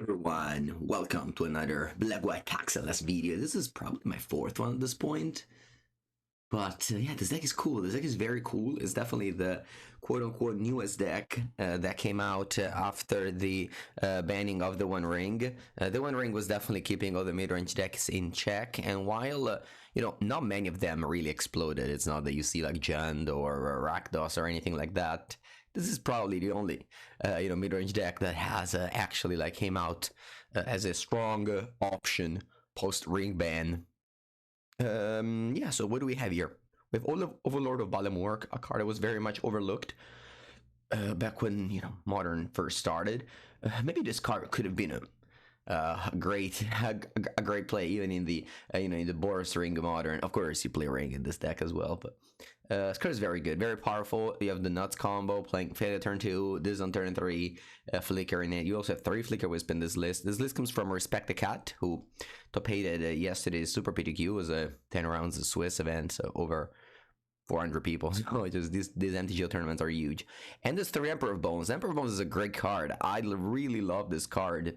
Everyone, welcome to another Black White Taxeless video. This is probably my fourth one at this point. But yeah, this deck is cool. This deck is very cool. It's definitely the quote-unquote newest deck that came out after the banning of the One Ring. The One Ring was definitely keeping all the mid-range decks in check. And while, not many of them really exploded. It's not that you see like Jund or Rakdos or anything like that. This is probably the only, mid-range deck that has actually like came out as a strong option post-ring ban. Yeah, so what do we have here? We have Overlord of Balamork, a card that was very much overlooked back when, Modern first started. Maybe this card could have been a great play even in the in the Boros ring Modern. Of course, you play ring in this deck as well, but this card is very good, very powerful. You have the Nuts combo, playing Failure turn 2, this on turn 3, Flicker in it. You also have 3 Flicker Wisp in this list. This list comes from Respect the Cat, who top-aided yesterday's Super PTQ. Was a 10 rounds of Swiss event, so over 400 people. So just these MTGO tournaments are huge. And this 3 Emperor of Bones. Emperor of Bones is a great card. I really love this card.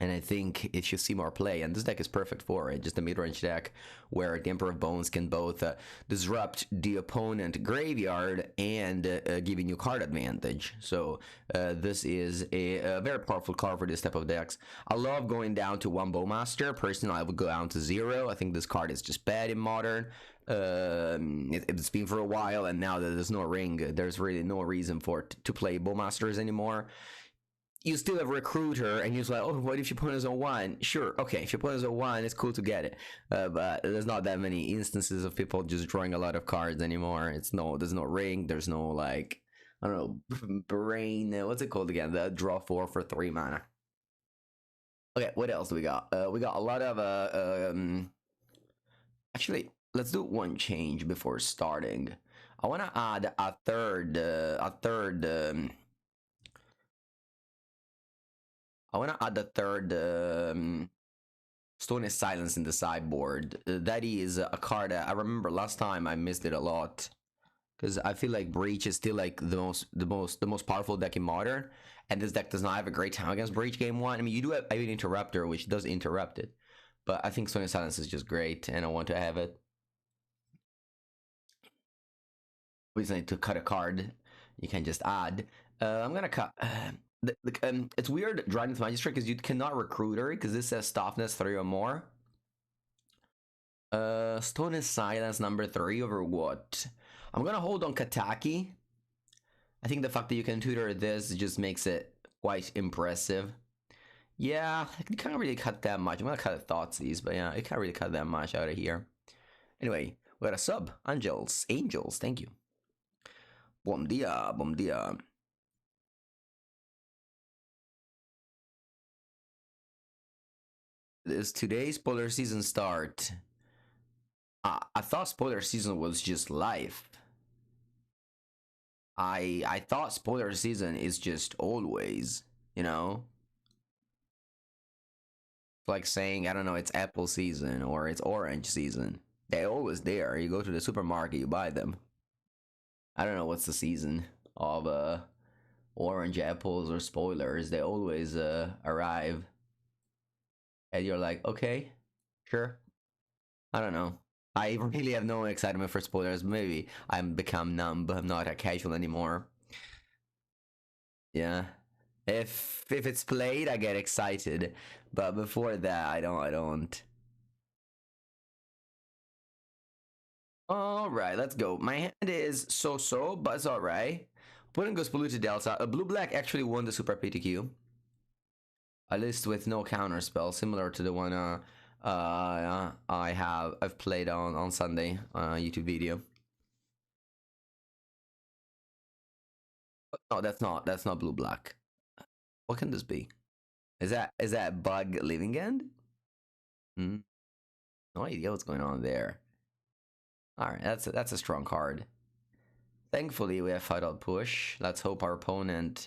And I think it should see more play, and this deck is perfect for it. Just a mid-range deck where the Emperor of Bones can both disrupt the opponent graveyard and give you card advantage. So this is a very powerful card for this type of decks. I love going down to 1 Bowmaster. Personally, I would go down to 0. I think this card is just bad in Modern. It's been for a while, and now that there's no ring, there's really no reason for it to play Bowmasters anymore. You still have Recruiter, and you're like, oh, what if your opponent is on 1? Sure, okay, if your opponent is on 1, it's cool to get it. But there's not that many instances of people just drawing a lot of cards anymore. There's no ring, there's no, like, I don't know, brain, what's it called again? The draw 4 for 3 mana. Okay, what else do we got? We got a lot of, actually, let's do one change before starting. I want to add a third, I want to add the third Stone is Silence in the sideboard. That is a card that I remember last time I missed it a lot, because I feel like Breach is still like the most powerful deck in Modern, and this deck does not have a great time against Breach game 1. I mean, you do have an Interrupter, which does interrupt it, but I think Stone is Silence is just great, and I want to have it. We just need to cut a card. You can just add. I'm gonna cut. It's weird driving to Magistrate because you cannot Recruiter because this says Toughness 3 or more. Stone is Silence number 3 over what? I'm gonna hold on Kataki. I think the fact that you can tutor this just makes it quite impressive. Yeah, you can't really cut that much. I'm gonna cut Thoughtseize, but yeah, it can't really cut that much out of here. Anyway, we got a sub. Angels, thank you. Bom dia, bom dia. Is today's spoiler season start? I thought spoiler season was just life. I thought spoiler season is just always, It's like saying, I don't know, it's apple season or it's orange season. They're always there. You go to the supermarket, you buy them. I don't know what's the season of orange apples or spoilers. They always arrive. And you're like, okay, sure. I don't know. I really have no excitement for spoilers. Maybe I'm become numb, but I'm not a casual anymore. Yeah. If it's played, I get excited. But before that, I don't. Alright, let's go. My hand is so, but it's alright. Opponent goes Polluted Delta. Blue-black actually won the Super PTQ. A list with no counter spell, similar to the one I've played on Sunday YouTube video. No, that's not blue black. What can this be? Is that Bug Living End? No idea what's going on there. All right, that's a strong card. Thankfully, we have Fight Out Push. Let's hope our opponent.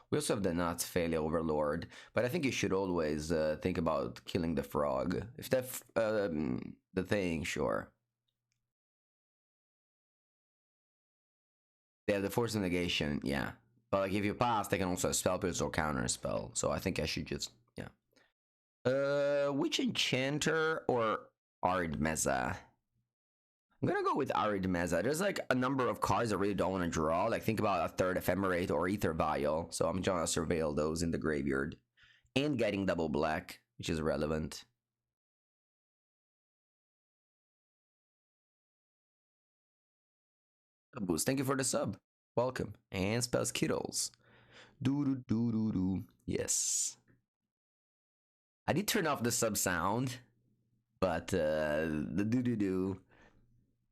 We also have the Nuts Failure Overlord, but I think you should always think about killing the frog. If that's the thing, sure. They have the Force of Negation, yeah. But like if you pass, they can also spell pierce or counter a spell. So I think I should just yeah. Which enchanter or Arid Mesa? I'm gonna go with Arid Mesa. There's like a number of cards I really don't want to draw. Like think about a third Ephemerate or Aether Vial. So I'm trying to surveil those in the graveyard. And getting double black, which is relevant. Boost, thank you for the sub. Welcome. And spells Kittles. Doo doo doo doo doo. Yes. I did turn off the sub sound, but the doo doo doo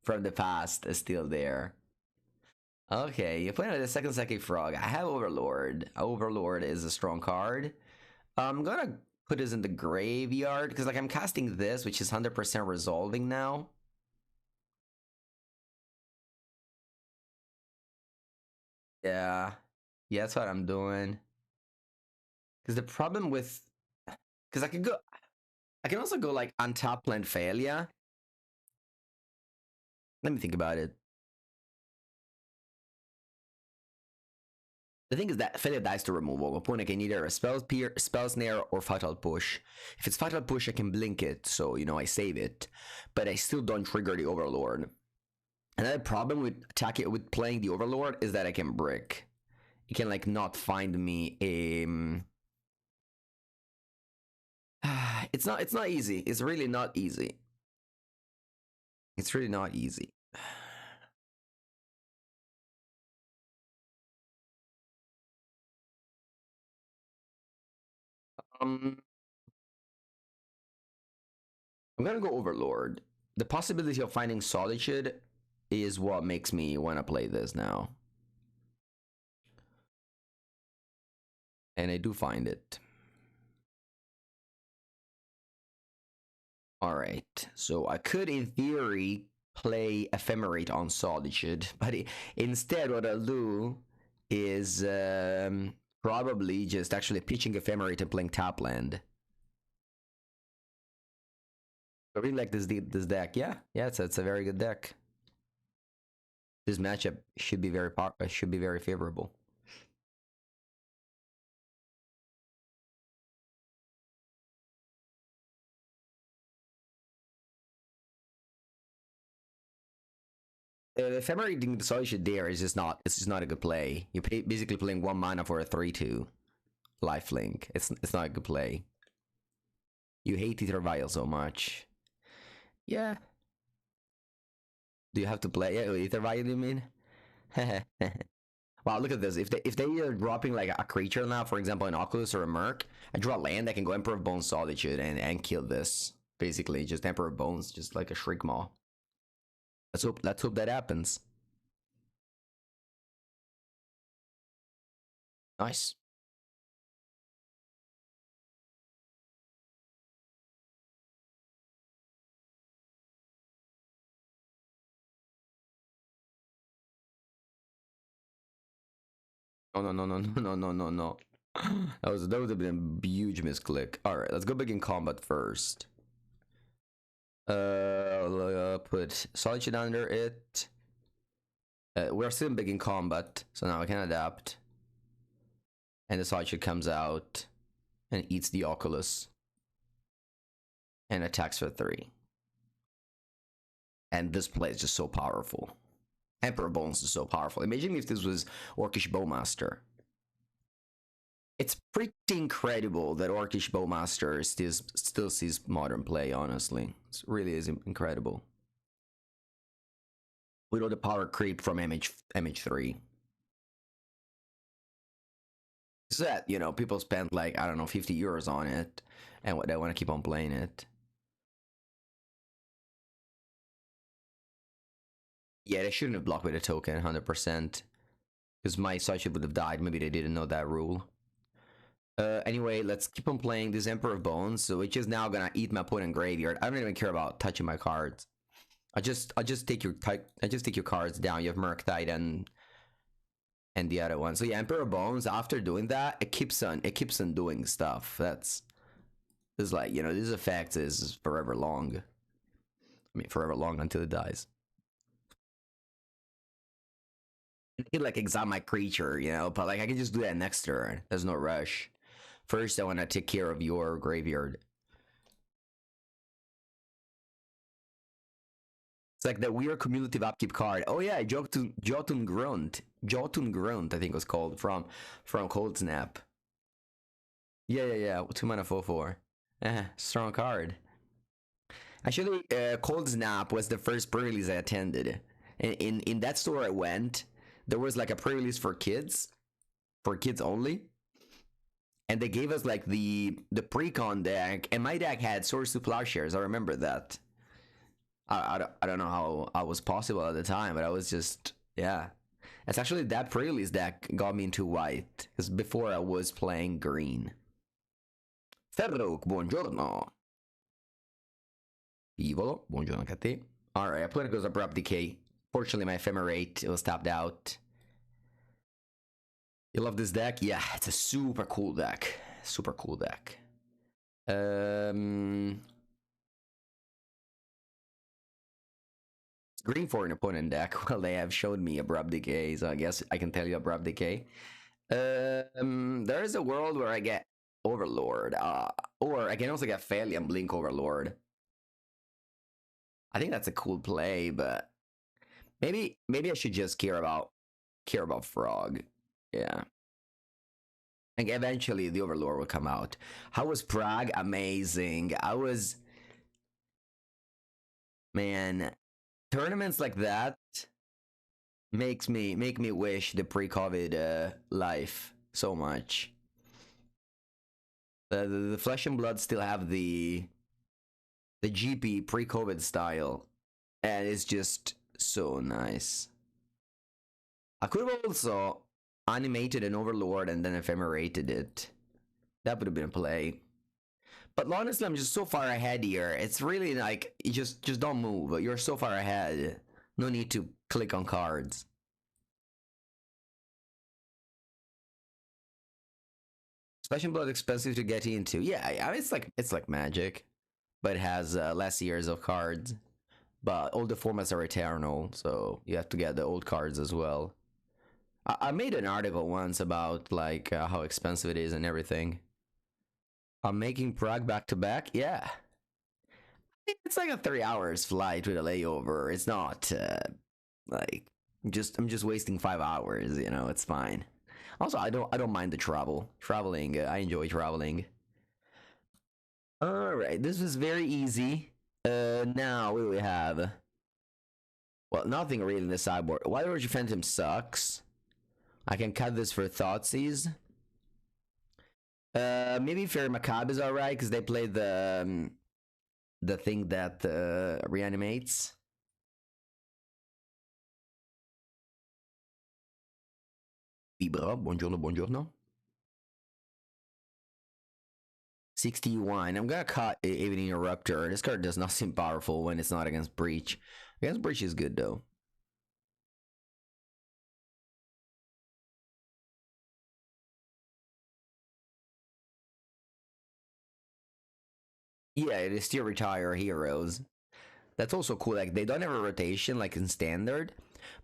from the past is still there. Okay, you're playing with the second Psychic Frog. I have Overlord. Overlord is a strong card. I'm gonna put this in the graveyard because like I'm casting this, which is 100% resolving now. Yeah, yeah, that's what I'm doing. Because the problem with, because I can also go like on top land failure. Let me think about it. The thing is that failure dies to removal. Opponent can either a spell snare, or fatal push. If it's fatal push, I can blink it, so you know I save it, but I still don't trigger the Overlord. Another problem with attacking with playing the Overlord is that I can brick. It can like not find me a. It's not easy. It's really not easy. It's really not easy. I'm gonna go Overlord. The possibility of finding Solitude is what makes me want to play this now. And I do find it. Alright, so I could in theory play Ephemerate on Solitude, but instead what I'll do is probably just actually pitching Ephemerate and playing top land. I really like this deck. Yeah, it's a very good deck. This matchup should be very favorable. Ephemerate the Solitude there is just not. It's just not a good play. You're basically playing 1 mana for a 3/2 lifelink. It's not a good play. You hate Aether Vial so much. Yeah. Do you have to play Aether Vial? You mean? Wow, look at this. If they are dropping like a creature now, for example, an Oculus or a Merc, I draw a land. I can go Emperor of Bones Solitude and kill this. Basically, just Emperor of Bones, just like a Shriekmaw. Let's hope that happens. Nice. Oh no no no no no no no. That would have been a huge misclick. All right, let's go big in combat first. Put Solitude under it. We're still big in combat, so now I can adapt. And the Solitude comes out and eats the Oculus and attacks for 3. And this play is just so powerful. Emperor Bones is so powerful. Imagine if this was Orcish Bowmaster. It's pretty incredible that Orcish Bowmaster still sees modern play, honestly. It really is incredible. With all the power creep from MH3. So that, you know, people spend like, I don't know, 50 euros on it, and they want to keep on playing it. Yeah, they shouldn't have blocked with a token, 100%. Because my Solitude would have died. Maybe they didn't know that rule. Anyway, let's keep on playing this Emperor of Bones, which is now gonna eat my opponent graveyard. I don't even care about touching my cards. I just take your cards down. You have Murktide and the other one. So yeah, Emperor of Bones. After doing that, it keeps on doing stuff. This like, you know, this effect is forever long. I mean, forever long until it dies. I could like exile my creature, you know, but like I can just do that next turn. There's no rush. First, I want to take care of your graveyard. It's like the weird cumulative upkeep card. Oh yeah, Jotun Grunt. Jotun Grunt, I think it was called from Cold Snap. Yeah. 2 mana 4/4. Strong card. Actually, Cold Snap was the first pre-release I attended. In that store I went, there was like a pre-release for kids only. And they gave us like the pre-con deck, and my deck had Swords to Plowshares. I remember that. I don't know how it was possible at the time, but I was just, yeah. It's actually that pre-release deck got me into white, because before I was playing green. Ferro, buongiorno. Ivolo, buongiorno anche a te. Alright, I played goes Abrupt Decay. Fortunately, my Ephemerate, it was tapped out. You love this deck? Yeah, it's a super cool deck. Super cool deck. Green for an opponent deck. Well, they have showed me Abrupt Decay, so I guess I can tell you Abrupt Decay. There is a world where I get Overlord, or I can also get Failure and Blink Overlord. I think that's a cool play, but maybe I should just care about Frog. Yeah. Like eventually the Overlord will come out. How was Prague? Amazing. Man, tournaments like that make me wish the pre-COVID life so much. The Flesh and Blood still have the GP pre-COVID style, and it's just so nice. I could have also animated an Overlord and then ephemerated it. That would have been a play. But honestly, I'm just so far ahead here. It's really like, you just don't move. You're so far ahead. No need to click on cards. Flesh and Blood expensive to get into. Yeah, it's like Magic, but it has less years of cards. But all the formats are eternal, so you have to get the old cards as well. I made an article once about like how expensive it is and everything. I'm making Prague back to back. Yeah, it's like a 3 hours flight with a layover. It's not like I'm just wasting 5 hours. You know, it's fine. Also, I don't mind the traveling. I enjoy traveling. All right, this was very easy. Now what do we have? Well, nothing really in the sideboard. Why Orgy Phantom sucks. I can cut this for Thoughtseize. Maybe Fairy Macabre is alright because they play the thing that reanimates. Vibra, buongiorno. 61. I'm gonna cut Evening Eruptor. This card does not seem powerful when it's not against Breach. Against Breach is good though. Yeah, they still retire heroes. That's also cool. Like they don't have a rotation like in standard,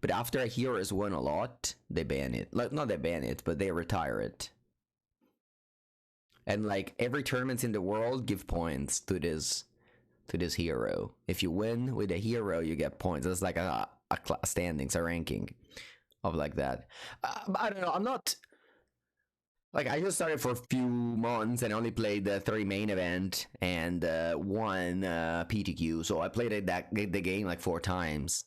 but after a hero has won a lot, they ban it. Like not they ban it, but they retire it. And like every tournament in the world give points to this hero. If you win with a hero, you get points. It's like a standings, a ranking of like that. I don't know. I'm not like I just started for a few months and only played the 3 main event and one PTQ. So I played the game like 4 times.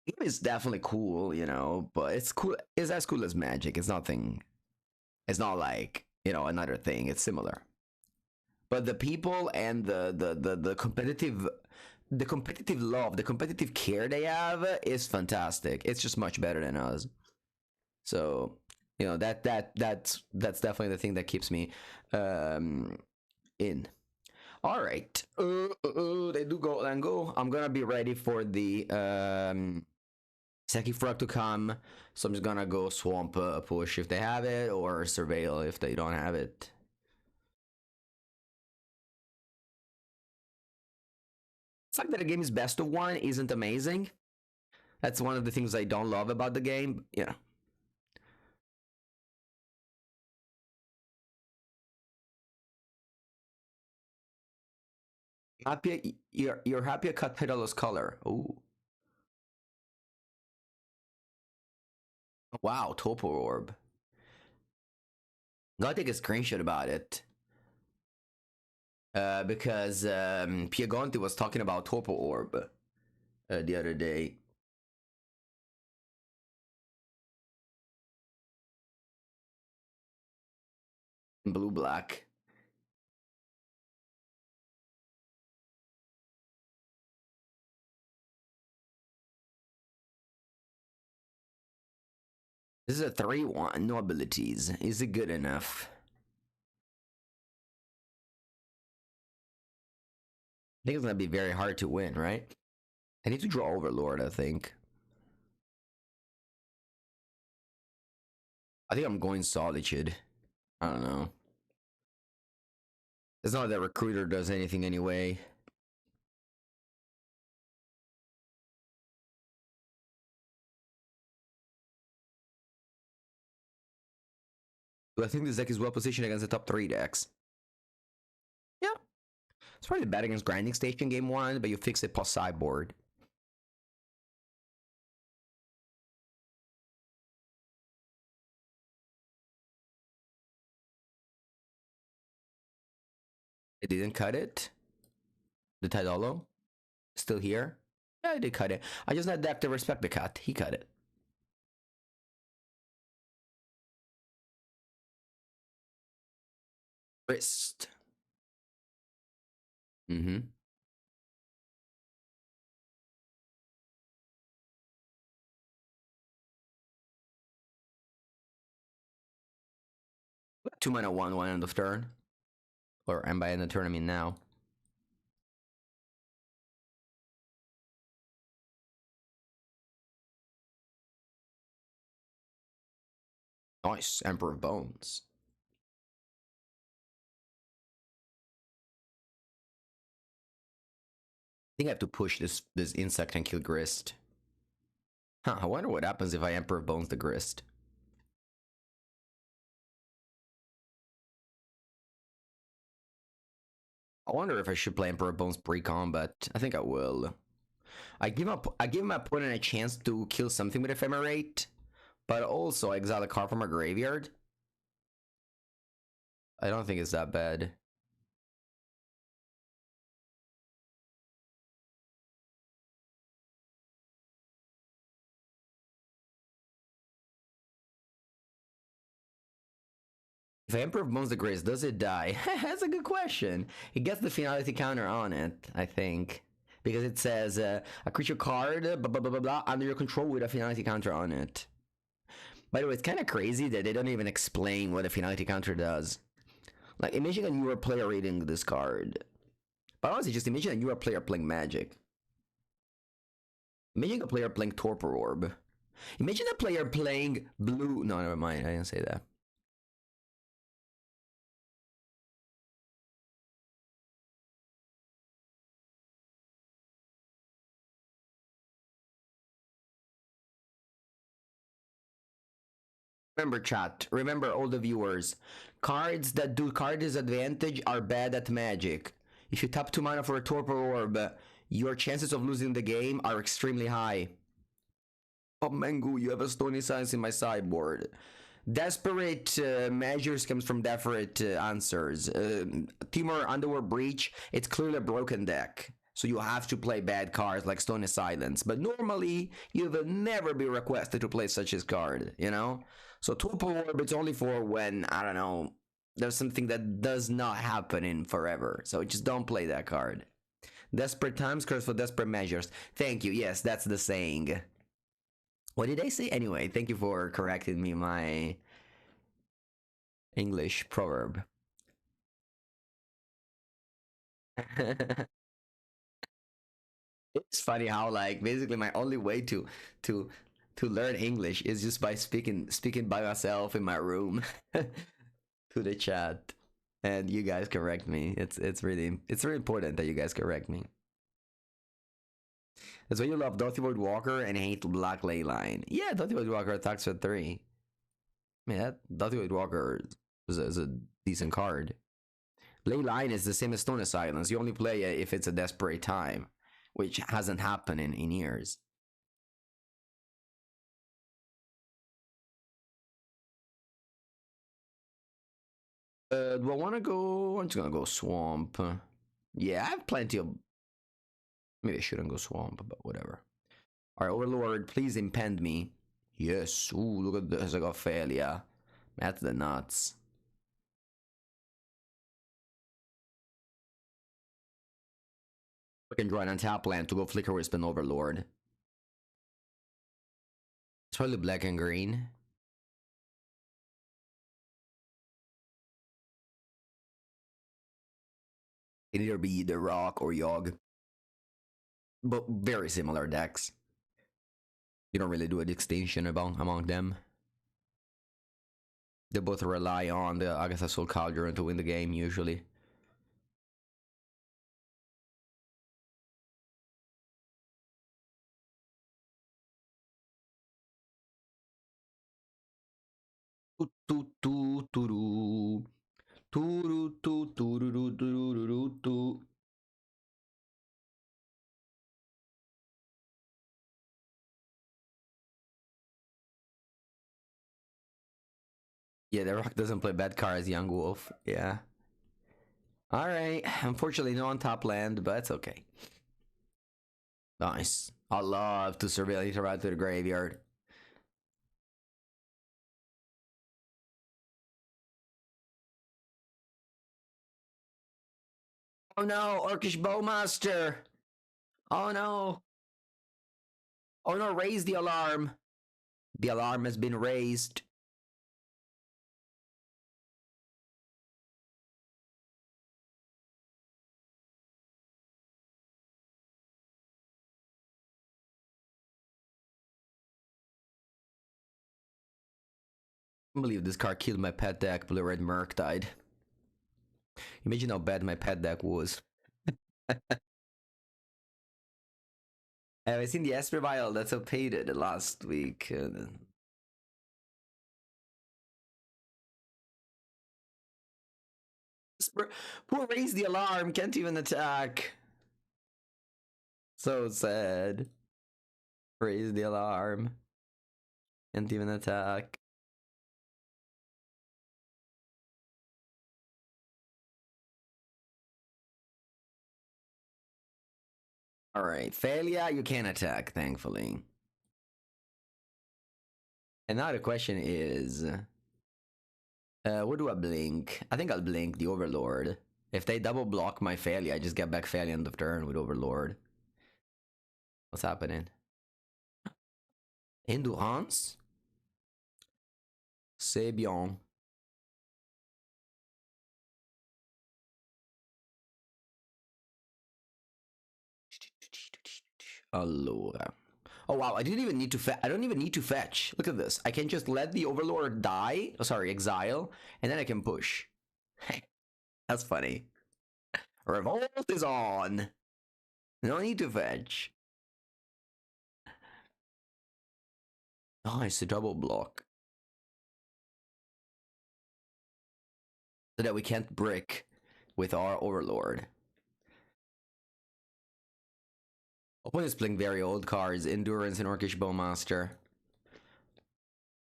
The game is definitely cool, you know, but it's cool. It's as cool as Magic. It's nothing. It's not like, you know, another thing. It's similar. But the people and the competitive love, the competitive care they have is fantastic. It's just much better than us. So, you know, that's definitely the thing that keeps me in. All right. They do go and go. I'm gonna be ready for the Seki Frog to come. So I'm just gonna go swamp push if they have it, or surveil if they don't have it. The fact that the game is best of 1 isn't amazing, That's one of the things I don't love about the game. Yeah. Happy you're happy I cut Pedalo's color. Oh wow, Topo Orb. Gotta take a screenshot about it. Because Piegonte was talking about Topo Orb the other day. Blue black. This is a 3-1, no abilities. Is it good enough? I think it's gonna be very hard to win, right? I need to draw Overlord, I think. I think I'm going Solitude. I don't know. It's not that Recruiter does anything anyway. But I think this deck is well positioned against the top 3 decks. Yeah. It's probably bad against Grinding Station game 1, but you fix it post sideboard. It didn't cut it. The Tidolo. Still here. Yeah, I did cut it. I just not have to respect the cut. He cut it. Wrist. Mm-hmm. Two mana 1/1 end of turn. Or and by end of turn I mean now. Nice. Emperor of Bones. I think I have to push this insect and kill Grist. Huh, I wonder what happens if I Emperor of Bones the Grist. I wonder if I should play Emperor of Bones pre-combat. I think I will. I give my opponent a chance to kill something with Ephemerate, but also I exile a card from my graveyard. I don't think it's that bad. If I Emperor of Bones the Grist, does it die? That's a good question. It gets the finality counter on it, I think. Because it says a creature card, blah, blah, blah, blah, blah, under your control with a finality counter on it. By the way, it's kind of crazy that they don't even explain what a finality counter does. Like, imagine a newer player reading this card. But honestly, just imagine a newer player playing Magic. Imagine a player playing Torpor Orb. Imagine a player playing blue. No, never mind. I didn't say that. Remember, chat. Remember, all the viewers. Cards that do card disadvantage are bad at Magic. If you tap 2 mana for a Torpor Orb, your chances of losing the game are extremely high. Oh, Mengu, you have a Stony Silence in my sideboard. Desperate measures comes from desperate answers. Timur Underworld Breach, it's clearly a broken deck. So you have to play bad cards like Stony Silence. But normally, you will never be requested to play such a card, you know? So Torpor Orb, it's only for when, I don't know, there's something that does not happen in forever. So just don't play that card. Desperate times curse for desperate measures. Thank you. Yes, that's the saying. What did I say? Anyway, thank you for correcting me my English proverb. It's funny how like basically my only way to to learn English is just by speaking by myself in my room to the chat, and you guys correct me. It's really important that you guys correct me. That's why you love Dorothy Void Walker and hate Black Leyline. Yeah, Dorothy Void Walker attacks for 3. I mean, that Dorothy Void Walker is a decent card. Leyline is the same as Stone of Silence. You only play it if it's a desperate time, which hasn't happened in years. Do I want to go? I'm just gonna go Swamp. Yeah, I have plenty of... Maybe I shouldn't go Swamp, but whatever. Alright, Overlord, please impend me. Yes. Ooh, look at this. I got failure. That's the nuts. I can draw an untap land to go Flicker Wisp and Overlord. It's probably black and green. It either be the Rock or Yogg. But very similar decks. You don't really do a distinction among them. They both rely on the Agatha Soul Cauldron to win the game, usually. Yeah, the Rock doesn't play bad cards, Yawgmoth. Yeah. Alright. Unfortunately, no on top land, but it's okay. Nice. I love to surveil it around to the graveyard. Oh no, Orcish Bowmaster! Oh no! Oh no, raise the alarm! The alarm has been raised. I believe this card killed my pet deck. Blue Red Merc died. Imagine how bad my pet deck was. I've seen the Aether Vial that's updated last week. Poor raise the alarm, can't even attack. So sad. Raise the alarm. Can't even attack. Alright, failure, you can't attack, thankfully. And now the question is... what do I blink? I think I'll blink the Overlord. If they double block my failure, I just get back failure end of turn with Overlord. What's happening? Endurance? C'est bien. Allora. Oh wow, I didn't even need to I don't even need to fetch. Look at this. I can just let the Overlord die. Oh, sorry, exile. And then I can push. That's funny. Revolt is on. No need to fetch. Nice, a double block. So that we can't brick with our Overlord. Opponent's playing very old cards. Endurance and Orcish Bowmaster.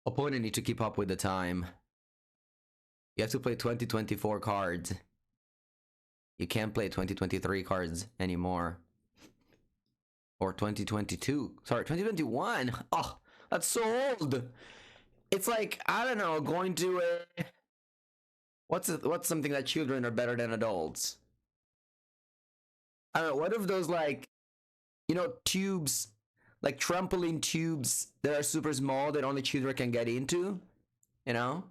Opponent need to keep up with the time. You have to play 2024 cards. You can't play 2023 cards anymore. Or 2022. Sorry, 2021. Oh, that's so old. It's like, I don't know, going to a... What's something that children are better than adults? I don't know, what if those, like, you know, tubes, like trampoline tubes that are super small that only children can get into, you know?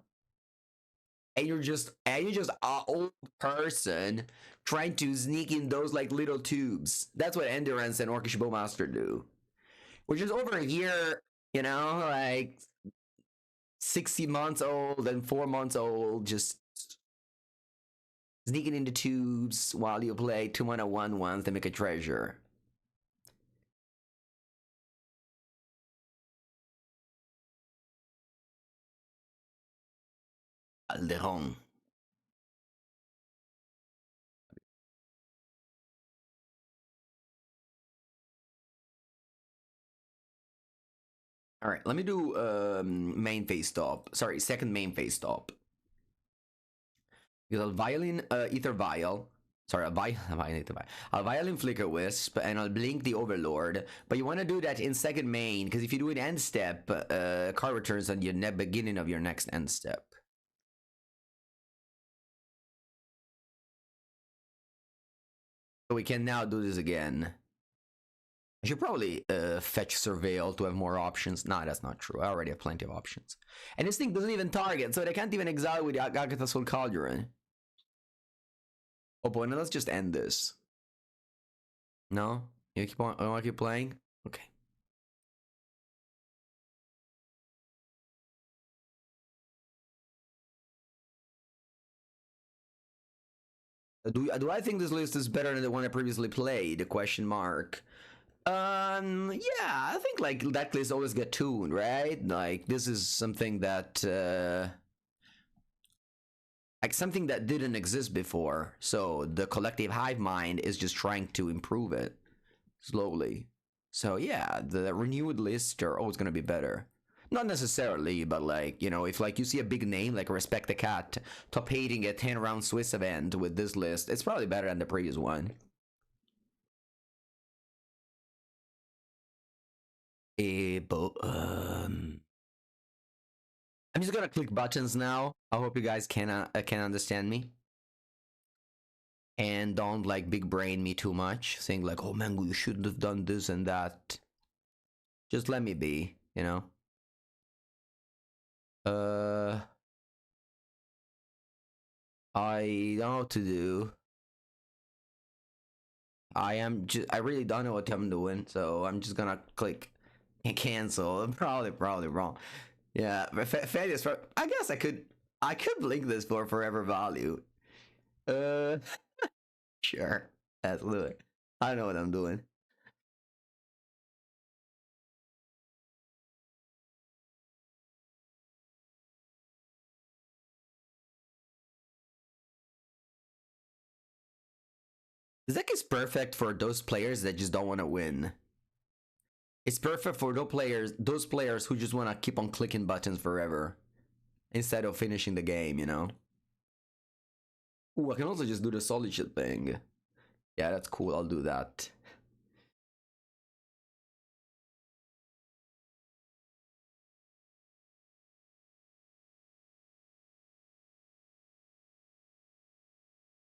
And you're just an old person trying to sneak in those like little tubes. That's what Endurance and Orcish Bowmaster do. Which is over a year, you know, like 60 months old and 4 months old, just sneaking into tubes while you play 2 mana 1/1 to make a treasure. Calderon. All right, let me do main phase stop. Sorry, second main phase stop. Because I'll violin Aether Vial. Sorry, I'll violin Flicker Wisp, and I'll blink the Overlord. But you want to do that in second main, because if you do it end step, card returns on your beginning of your next end step. So we can now do this again. I should probably fetch Surveil to have more options. Nah, that's not true. I already have plenty of options. And this thing doesn't even target, so they can't even exile with Agatha's Soul Cauldron. Oh boy, now let's just end this. No? You keep on, I want to keep playing? Okay. Do I think this list is better than the one I previously played? Question mark. Yeah, I think like that list always get tuned, right? Like this is something that like something that didn't exist before. So the collective hive mind is just trying to improve it slowly. So yeah, the renewed lists are always gonna be better. Not necessarily, but like, you know, if like you see a big name like Respect the Cat top hating a 10-round Swiss event with this list, it's probably better than the previous one. But I'm just gonna click buttons now. I hope you guys can understand me. And don't like big brain me too much, saying like, oh Mango, you shouldn't have done this and that. Just let me be, you know. I don't know what to do. I really don't know what I'm doing, so I'm just gonna click and cancel. I'm probably wrong. Yeah, failures for, I guess I could blink this for forever value. Sure. Let's do it. I know what I'm doing. This deck is perfect for those players that just don't want to win. It's perfect for those players who just want to keep on clicking buttons forever instead of finishing the game, you know? Ooh, I can also just do the solitude thing. Yeah, that's cool. I'll do that.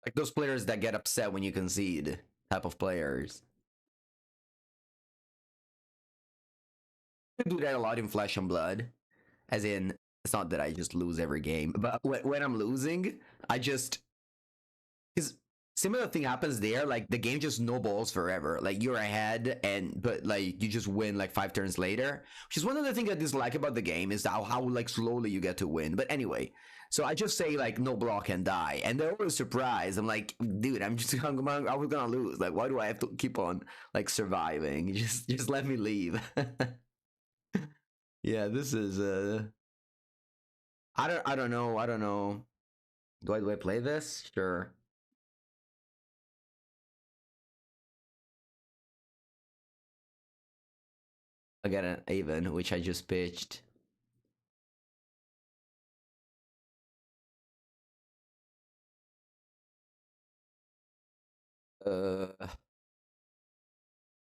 Like those players that get upset when you concede type of players. I do that a lot in Flesh and Blood. As in, it's not that I just lose every game, but when I'm losing, I just, because similar thing happens there. Like the game just snowballs forever. Like you're ahead, but like you just win like 5 turns later. Which is one of the things I dislike about the game is how like slowly you get to win. But anyway, so I just say like no block and die, and they're always surprised. I'm like, dude, I was gonna lose. Like, why do I have to keep on like surviving? Just let me leave. Yeah, this is I don't know. Do I play this? Sure. I get an Avon, which I just pitched.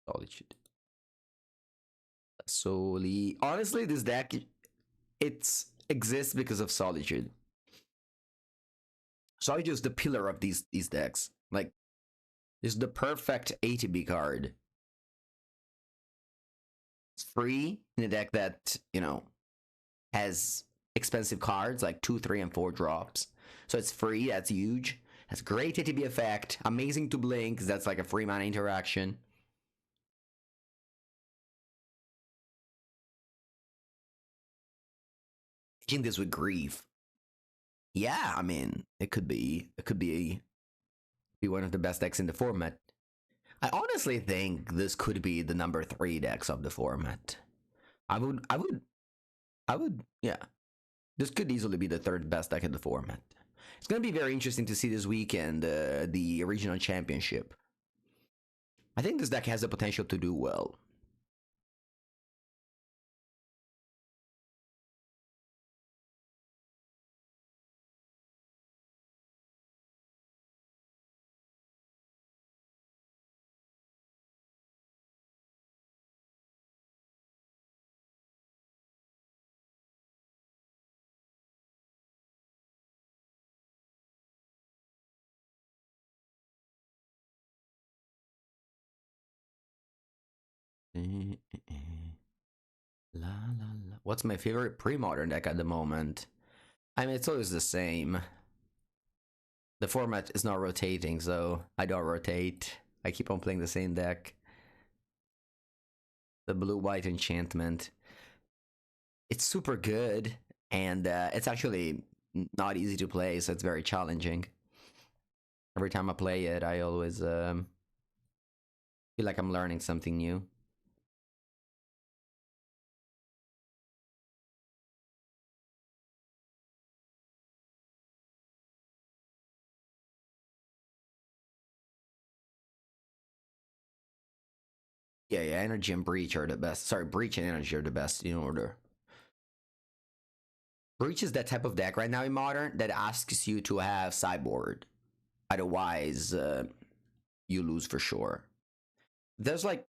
Solitude. Solely. Honestly, this deck it exists because of Solitude. Solitude is the pillar of these decks. Like, it's the perfect ATB card. It's free in a deck that, you know, has expensive cards like 2, 3, and 4 drops. So it's free, that's huge. Has great ATB effect, amazing to blink, because that's like a free mana interaction. Hitting this with Grief. Yeah, I mean, it could be one of the best decks in the format. I honestly think this could be the number 3 decks of the format. I would, yeah. This could easily be the third best deck in the format. It's going to be very interesting to see this weekend the regional championship. I think this deck has the potential to do well. La la la. What's my favorite pre-modern deck at the moment? I mean, it's always the same. The format is not rotating, so I don't rotate. I keep on playing the same deck. The blue-white enchantment. It's super good, and it's actually not easy to play, so it's very challenging. Every time I play it, I always feel like I'm learning something new. Yeah, Energy and Breach are the best. Sorry, Breach and Energy are the best in order. Breach is that type of deck right now in Modern that asks you to have sideboard. Otherwise, you lose for sure. There's like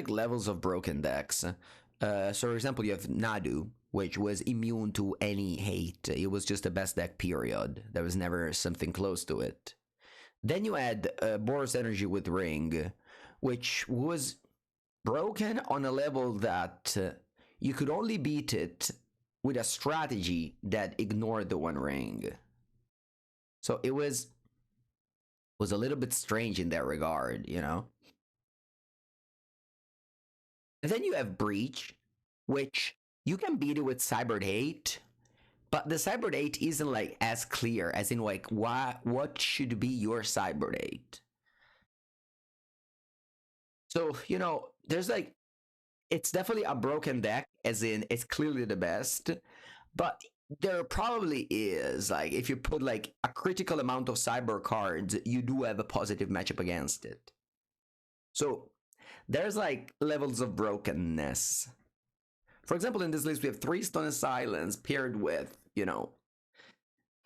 levels of broken decks. So for example, you have Nadu, which was immune to any hate. It was just the best deck, period. There was never something close to it. Then you add Boros Energy with Ring, which was broken on a level that you could only beat it with a strategy that ignored the One Ring. So it was a little bit strange in that regard, you know? And then you have Breach, which you can beat it with Cyber Hate, but the Cyber Hate isn't like as clear as in like what should be your Cyber Hate. So, you know, there's like, it's definitely a broken deck, as in it's clearly the best, but there probably is, like, if you put like a critical amount of cyber cards, you do have a positive matchup against it. So there's like levels of brokenness. For example, in this list, we have 3 Stone and Silence paired with, you know,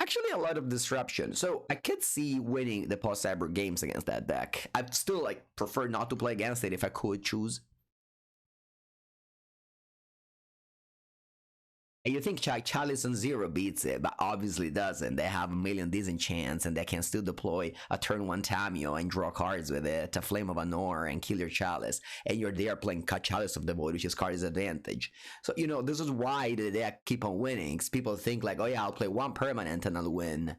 actually a lot of disruption. So I could see winning the post-cyber games against that deck. I'd still like prefer not to play against it if I could choose. And you think Chalice and Zero beats it, but obviously doesn't. They have a million disenchants, and they can still deploy a turn 1 Tameo and draw cards with it, a Flame of Anor, and kill your Chalice. And you're there playing Chalice of the Void, which is card disadvantage. So, you know, this is why the deck keep on winning. People think like, oh yeah, I'll play 1 permanent and I'll win.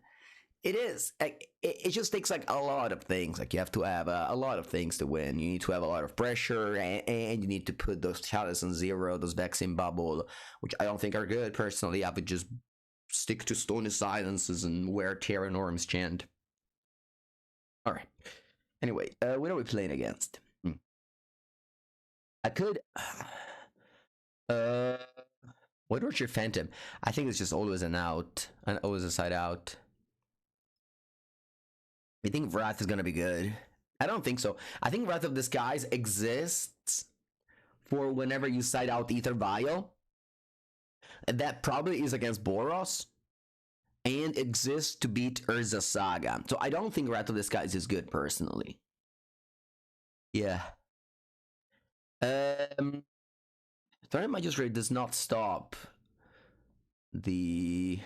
It is. It just takes like a lot of things. Like you have to have a lot of things to win. You need to have a lot of pressure, and you need to put those Chalice on Zero, those Vexing Bubble, which I don't think are good personally. I would just stick to Stony Silences and wear Terra Norm's Chant. All right. Anyway, what are we playing against? I could. What was your Phantom? I think it's just always an out, and always a side out. I think Wrath is gonna be good. I don't think so. I think Wrath of Disguise exists for whenever you side out Aether Vial. That probably is against Boros, and exists to beat Urza Saga. So I don't think Wrath of Disguise is good personally. Yeah. Threat Magistrate does not stop the.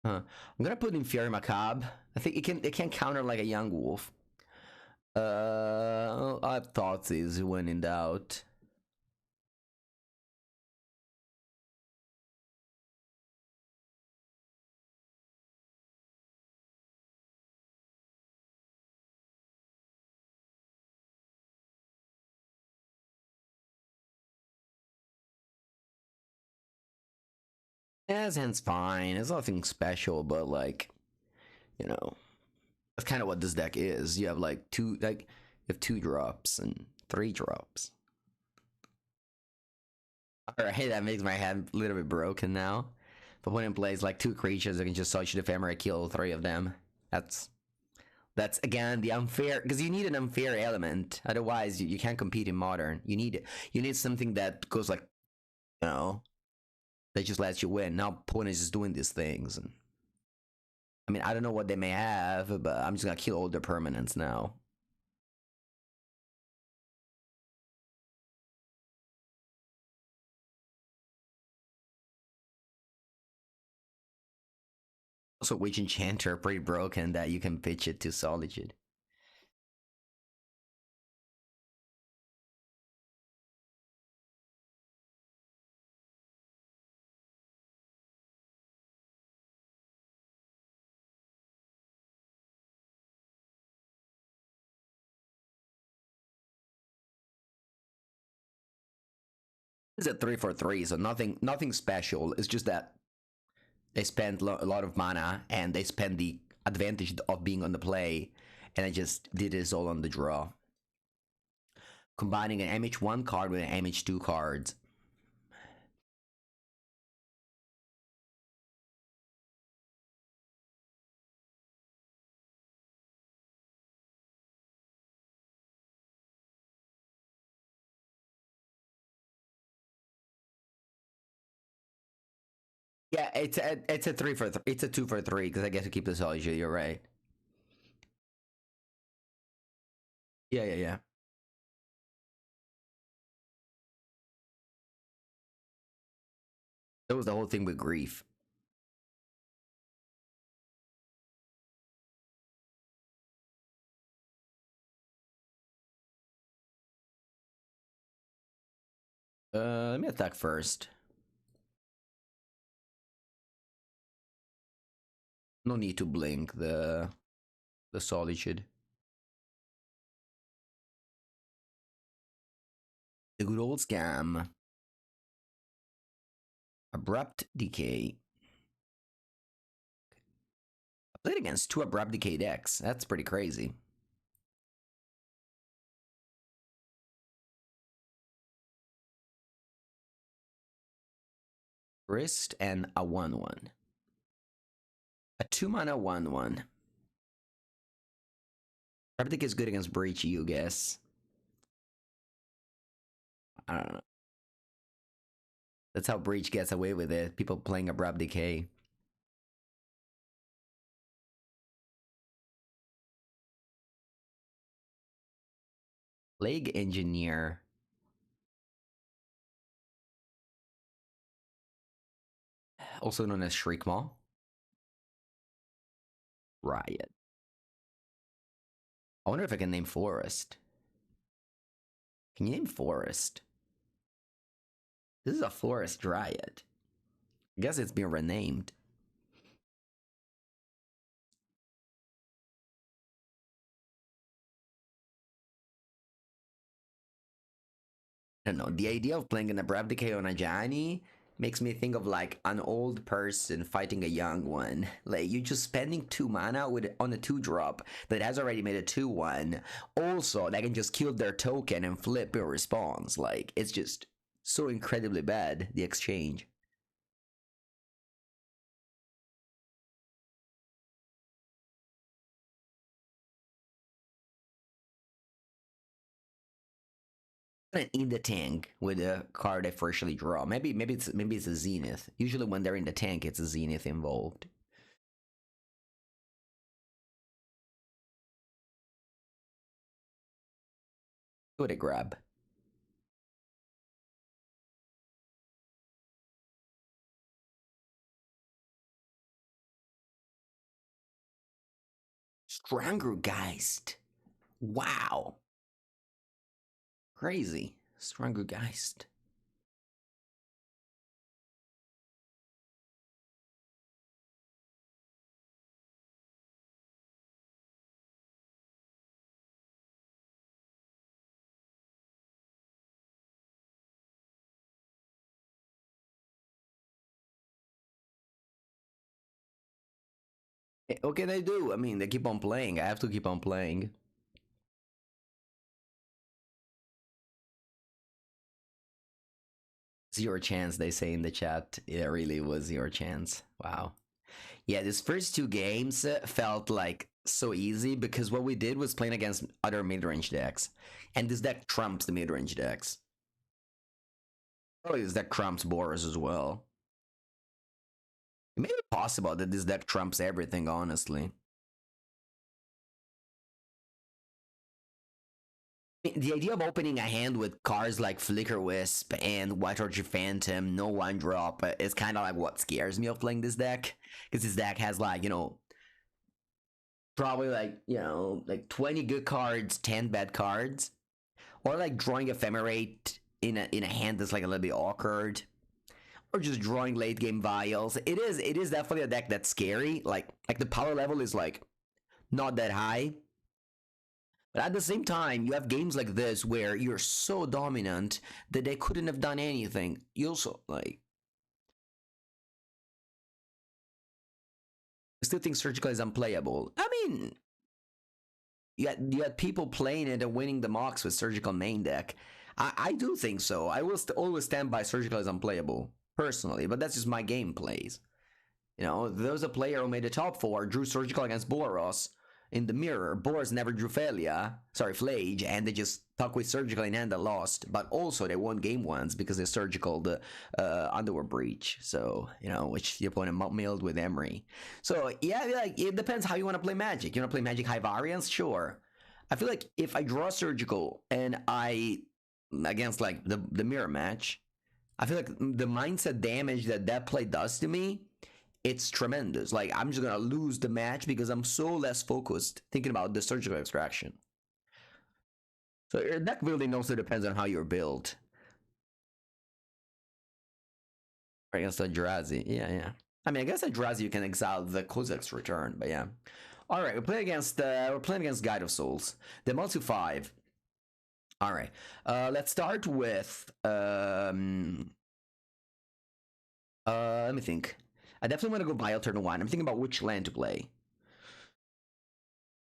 I'm gonna put in Fury Macabre. I think it can counter like a Yawgmoth. I have thoughts is when in doubt. Yeah, his hand's fine. It's nothing special, but like, you know, that's kind of what this deck is. You have like you have 2 drops and 3 drops. Alright, that makes my hand a little bit broken now. But when it plays like 2 creatures, I can just search the ephemeral, kill 3 of them. That's again the unfair, because you need an unfair element. Otherwise, you can't compete in modern. You need something that goes like, you know, that just lets you win. Now, opponent is just doing these things. And I mean, I don't know what they may have, but I'm just gonna kill all their permanents now. Also, Witch Enchanter are pretty broken that you can pitch it to Solitude. It's a 3/3, so nothing special. It's just that they spend a lot of mana and they spend the advantage of being on the play, and I just did this all on the draw. Combining an MH1 card with an MH2 card. Yeah, it's a 3/3. It's a 2/3 because I get to keep the Solitude. You're right. Yeah. That was the whole thing with Grief. Let me attack first. No need to blink the Solitude. The good old scam. Abrupt Decay. I played against 2 Abrupt Decay decks. That's pretty crazy. Wrist and a 1/1. A 2-mana 1/1. Abrupt Decay is good against Breach, you guess. I don't know. That's how Breach gets away with it. People playing Abrupt Decay. Plague Engineer. Also known as Shriekmaw. Riot. I wonder if I can name Forest. Can you name Forest? This is a Forest Riot. I guess it's been renamed. I don't know. The idea of playing an Abrupt Decay on a Johnny makes me think of like an old person fighting a young one. Like you're just spending 2 mana on a 2-drop that has already made a 2/1. Also, they can just kill their token and flip your response. Like it's just so incredibly bad, the exchange. In the tank with a card I freshly draw. Maybe it's a Zenith. Usually when they're in the tank, it's a Zenith involved. What a grab. Strangergeist. Wow. Crazy. Strangergeist. What can I do? I mean, they keep on playing. I have to keep on playing. It's your chance, they say in the chat. It really was your chance. Wow. Yeah, these first two games felt like so easy because what we did was playing against other mid-range decks. And this deck trumps the mid-range decks. Probably this deck trumps Boros as well. It may be possible that this deck trumps everything, honestly. The idea of opening a hand with cards like Flicker Wisp and White Orchid Phantom, no one drop, is kind of like what scares me of playing this deck. Because this deck has like, you know, probably like, you know, like 20 good cards, 10 bad cards. Or like drawing Ephemerate in a hand that's like a little bit awkward. Or just drawing late game vials. It is definitely a deck that's scary. Like the power level is like not that high. But at the same time, you have games like this where you're so dominant that they couldn't have done anything. You also, like... I still think Surgical is unplayable. I mean... You had people playing it and winning the mocks with Surgical main deck. I do think so. I will always stand by Surgical as unplayable, personally. But that's just my game plays. You know, there was a player who made the top 4, drew Surgical against Boros in the mirror. Boros never drew Flage, and they just stuck with Surgical in hand and lost. But also, they won game ones because they Surgical the Underwear Breach. So, you know, which the opponent milled with Emery. So, yeah, like, it depends how you want to play Magic. You want to play Magic high variance? Sure. I feel like if I draw Surgical and against, like, the mirror match, I feel like the mindset damage that play does to me, it's tremendous. Like, I'm just gonna lose the match because I'm so less focused thinking about the Surgical extraction. So your deck building also depends on how you're built. Against a Eldrazi, yeah. I mean, against a Eldrazi you can exile the Kozak's Return, but yeah. All right, we're playing against Guide of Souls. The multi 5. All right, let's start with let me think. I definitely want to go Vial turn 1. I'm thinking about which land to play.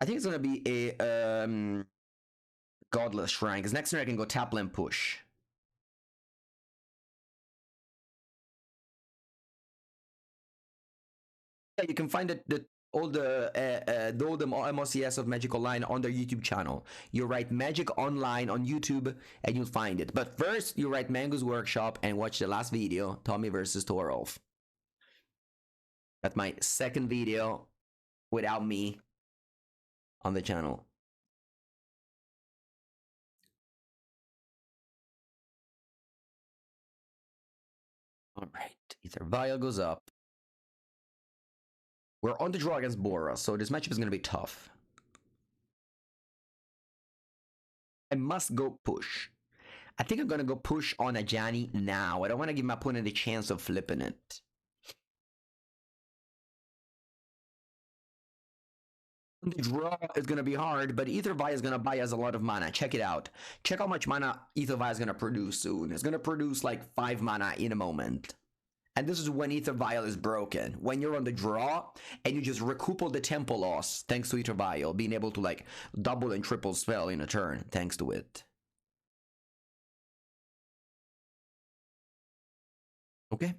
I think it's gonna be a Godless Shrine, because next turn I can go tap land push. Yeah, you can find all the MOCS of Magic Online on their YouTube channel. You write Magic Online on YouTube and you'll find it. But first, you write Mango's Workshop and watch the last video, Tommy versus Torolf. That's my second video without me on the channel. All right, Aether Vial goes up. We're on the draw against Boros, so this matchup is going to be tough. I must go push. I think I'm going to go push on Ajani now. I don't want to give my opponent a chance of flipping it. The draw is going to be hard, but Aether Vial is going to buy us a lot of mana. Check it out. Check how much mana Aether Vial is going to produce soon. It's going to produce like 5 mana in a moment. And this is when Aether Vial is broken. When you're on the draw and you just recoup all the tempo loss thanks to Aether Vial, being able to like double and triple spell in a turn thanks to it. Okay.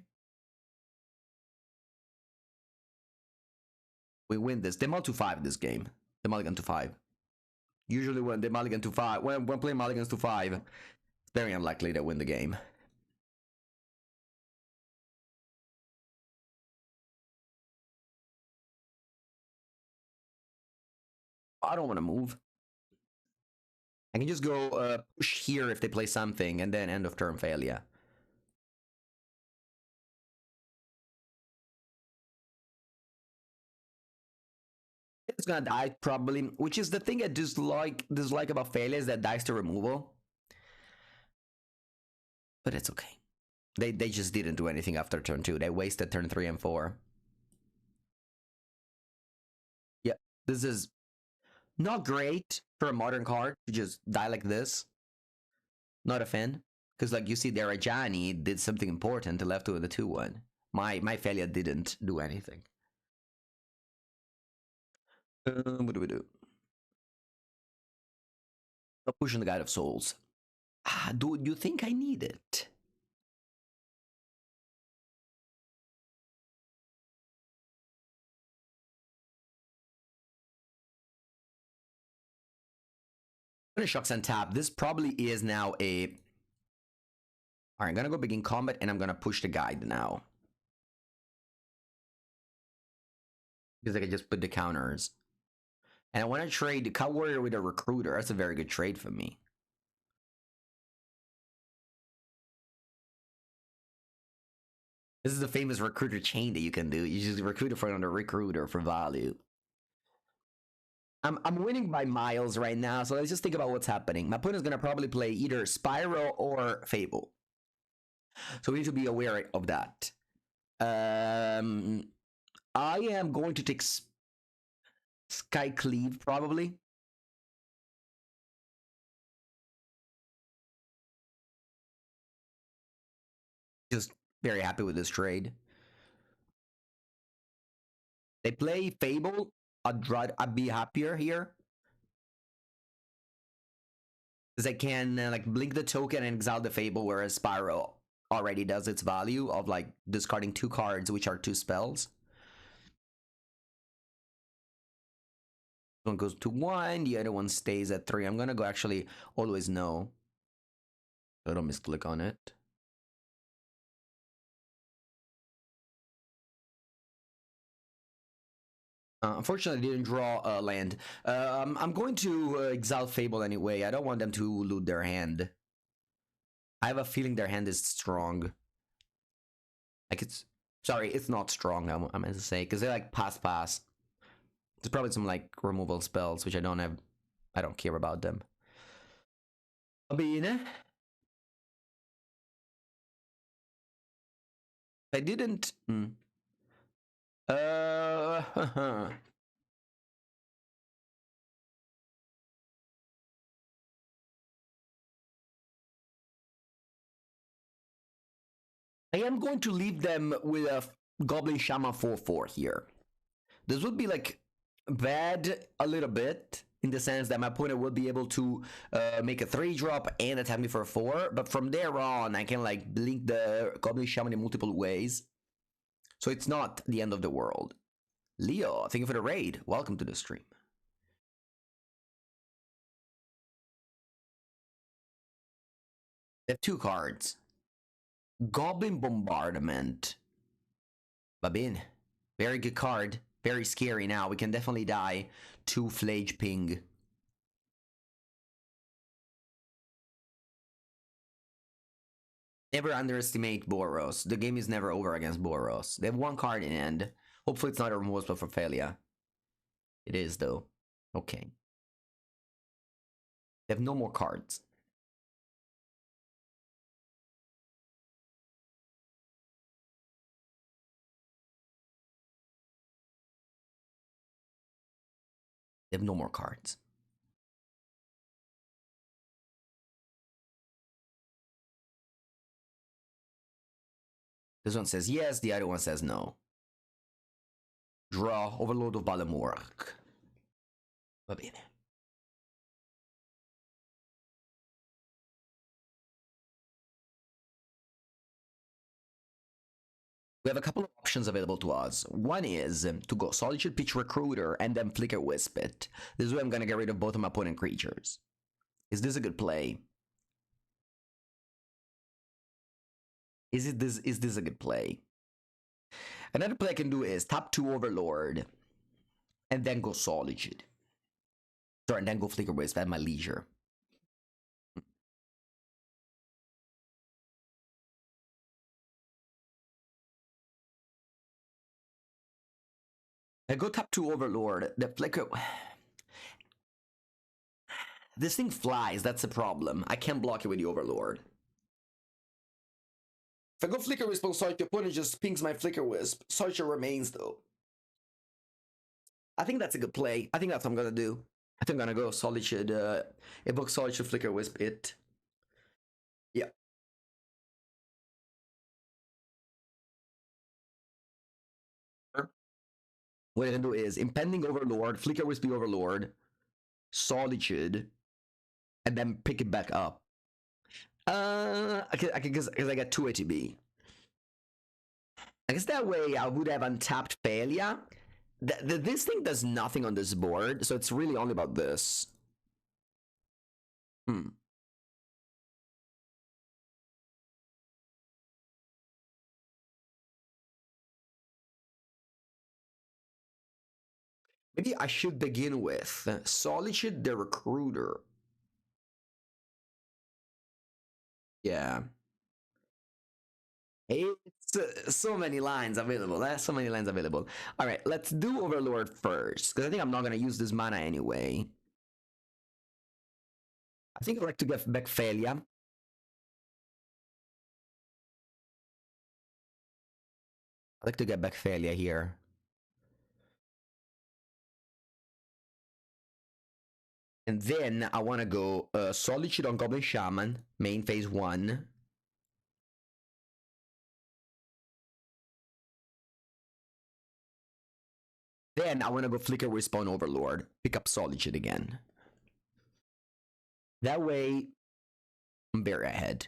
We win this. They multi 5 this game. They mulligan to 5. Usually when they mulligan to 5, when playing mulligans to 5, it's very unlikely they win the game. I don't want to move. I can just go push here if they play something, and then end of turn failure. It's gonna die probably, which is the thing I dislike about failure, is that dies to removal. But it's okay. They just didn't do anything after turn 2. They wasted turn 3 and 4. Yeah, this is not great for a modern card to just die like this. Not a fan. Because like you see there, Ajani did something important, left with the 2-1. My failure didn't do anything. What do we do? I'm pushing the Guide of Souls. Do you think I need it? gonna Shocks and tap. This probably is now a... Alright, I'm gonna go begin combat and I'm gonna push the guide now. Because I can just put the counters. And I want to trade the Cow Warrior with a Recruiter. That's a very good trade for me. This is the famous Recruiter chain that you can do. You just recruit for another Recruiter for value. I'm winning by miles right now, so let's just think about what's happening. My opponent's gonna probably play either Spyro or Fable. So we need to be aware of that. I am going to take Sky Cleave, probably. Just very happy with this trade. They play Fable. I'd be happier here. Because I can like blink the token and exile the Fable, whereas Spyro already does its value of like discarding 2 cards, which are 2 spells. One goes to 1, the other one stays at 3. I'm gonna go actually always no. So I don't misclick on it. Unfortunately, I didn't draw land. I'm going to exile Fable anyway. I don't want them to loot their hand. I have a feeling their hand is strong. Like it's... Sorry, it's not strong, I meant to say. Because they like pass. There's probably some like removal spells, which I don't have. I don't care about them. Bene. I didn't... I am going to leave them with a Goblin Shaman 4/4 here. This would be like bad a little bit in the sense that my opponent will be able to make a 3-drop and attack me for a 4, but from there on I can like blink the Goblin Shaman in multiple ways. So it's not the end of the world. Leo, thank you for the raid. Welcome to the stream. They have 2 cards. Goblin Bombardment. Babin. Very good card. Very scary now. We can definitely die to Flage Ping. Never underestimate Boros. The game is never over against Boros. They have 1 card in hand. Hopefully it's not a removal spell for failure. It is though. Okay. They have no more cards. They have no more cards. This one says yes, the other one says no. Draw, Overlord of Balamork. Va bene. We have a couple of options available to us. One is to go Solitude Pitch Recruiter and then Flicker Wisp it. This way I'm gonna get rid of both of my opponent creatures. Is this a good play? Is this a good play? Another play I can do is tap 2 Overlord and then go Solitude. Sorry, and then go Flicker Wisp at my leisure. I go tap 2 Overlord. The Flicker... This thing flies, that's the problem. I can't block it with the Overlord. If I go Flicker Wisp on Solitude, the opponent just pings my Flicker Wisp. Solitude remains, though. I think that's a good play. I think that's what I'm gonna do. I think I'm gonna go Solitude, evoke Solitude, Flicker Wisp it. Yeah. What I can do is Impending Overlord, Flicker Wisp the Overlord, Solitude, and then pick it back up. Because I got 2 ATB. I guess that way I would have untapped Failure. This thing does nothing on this board, so it's really only about this. Hmm. Maybe I should begin with Solitude the Recruiter. Yeah. It's so many lines available. So many lines available. All right, let's do Overlord first, because I think I'm not going to use this mana anyway. I think I'd like to get back Failure. I'd like to get back Failure here. And then I want to go Solitude on Goblin Shaman, main phase 1. Then I want to go Flicker Wisp on Overlord, pick up Solitude again. That way, I'm very ahead.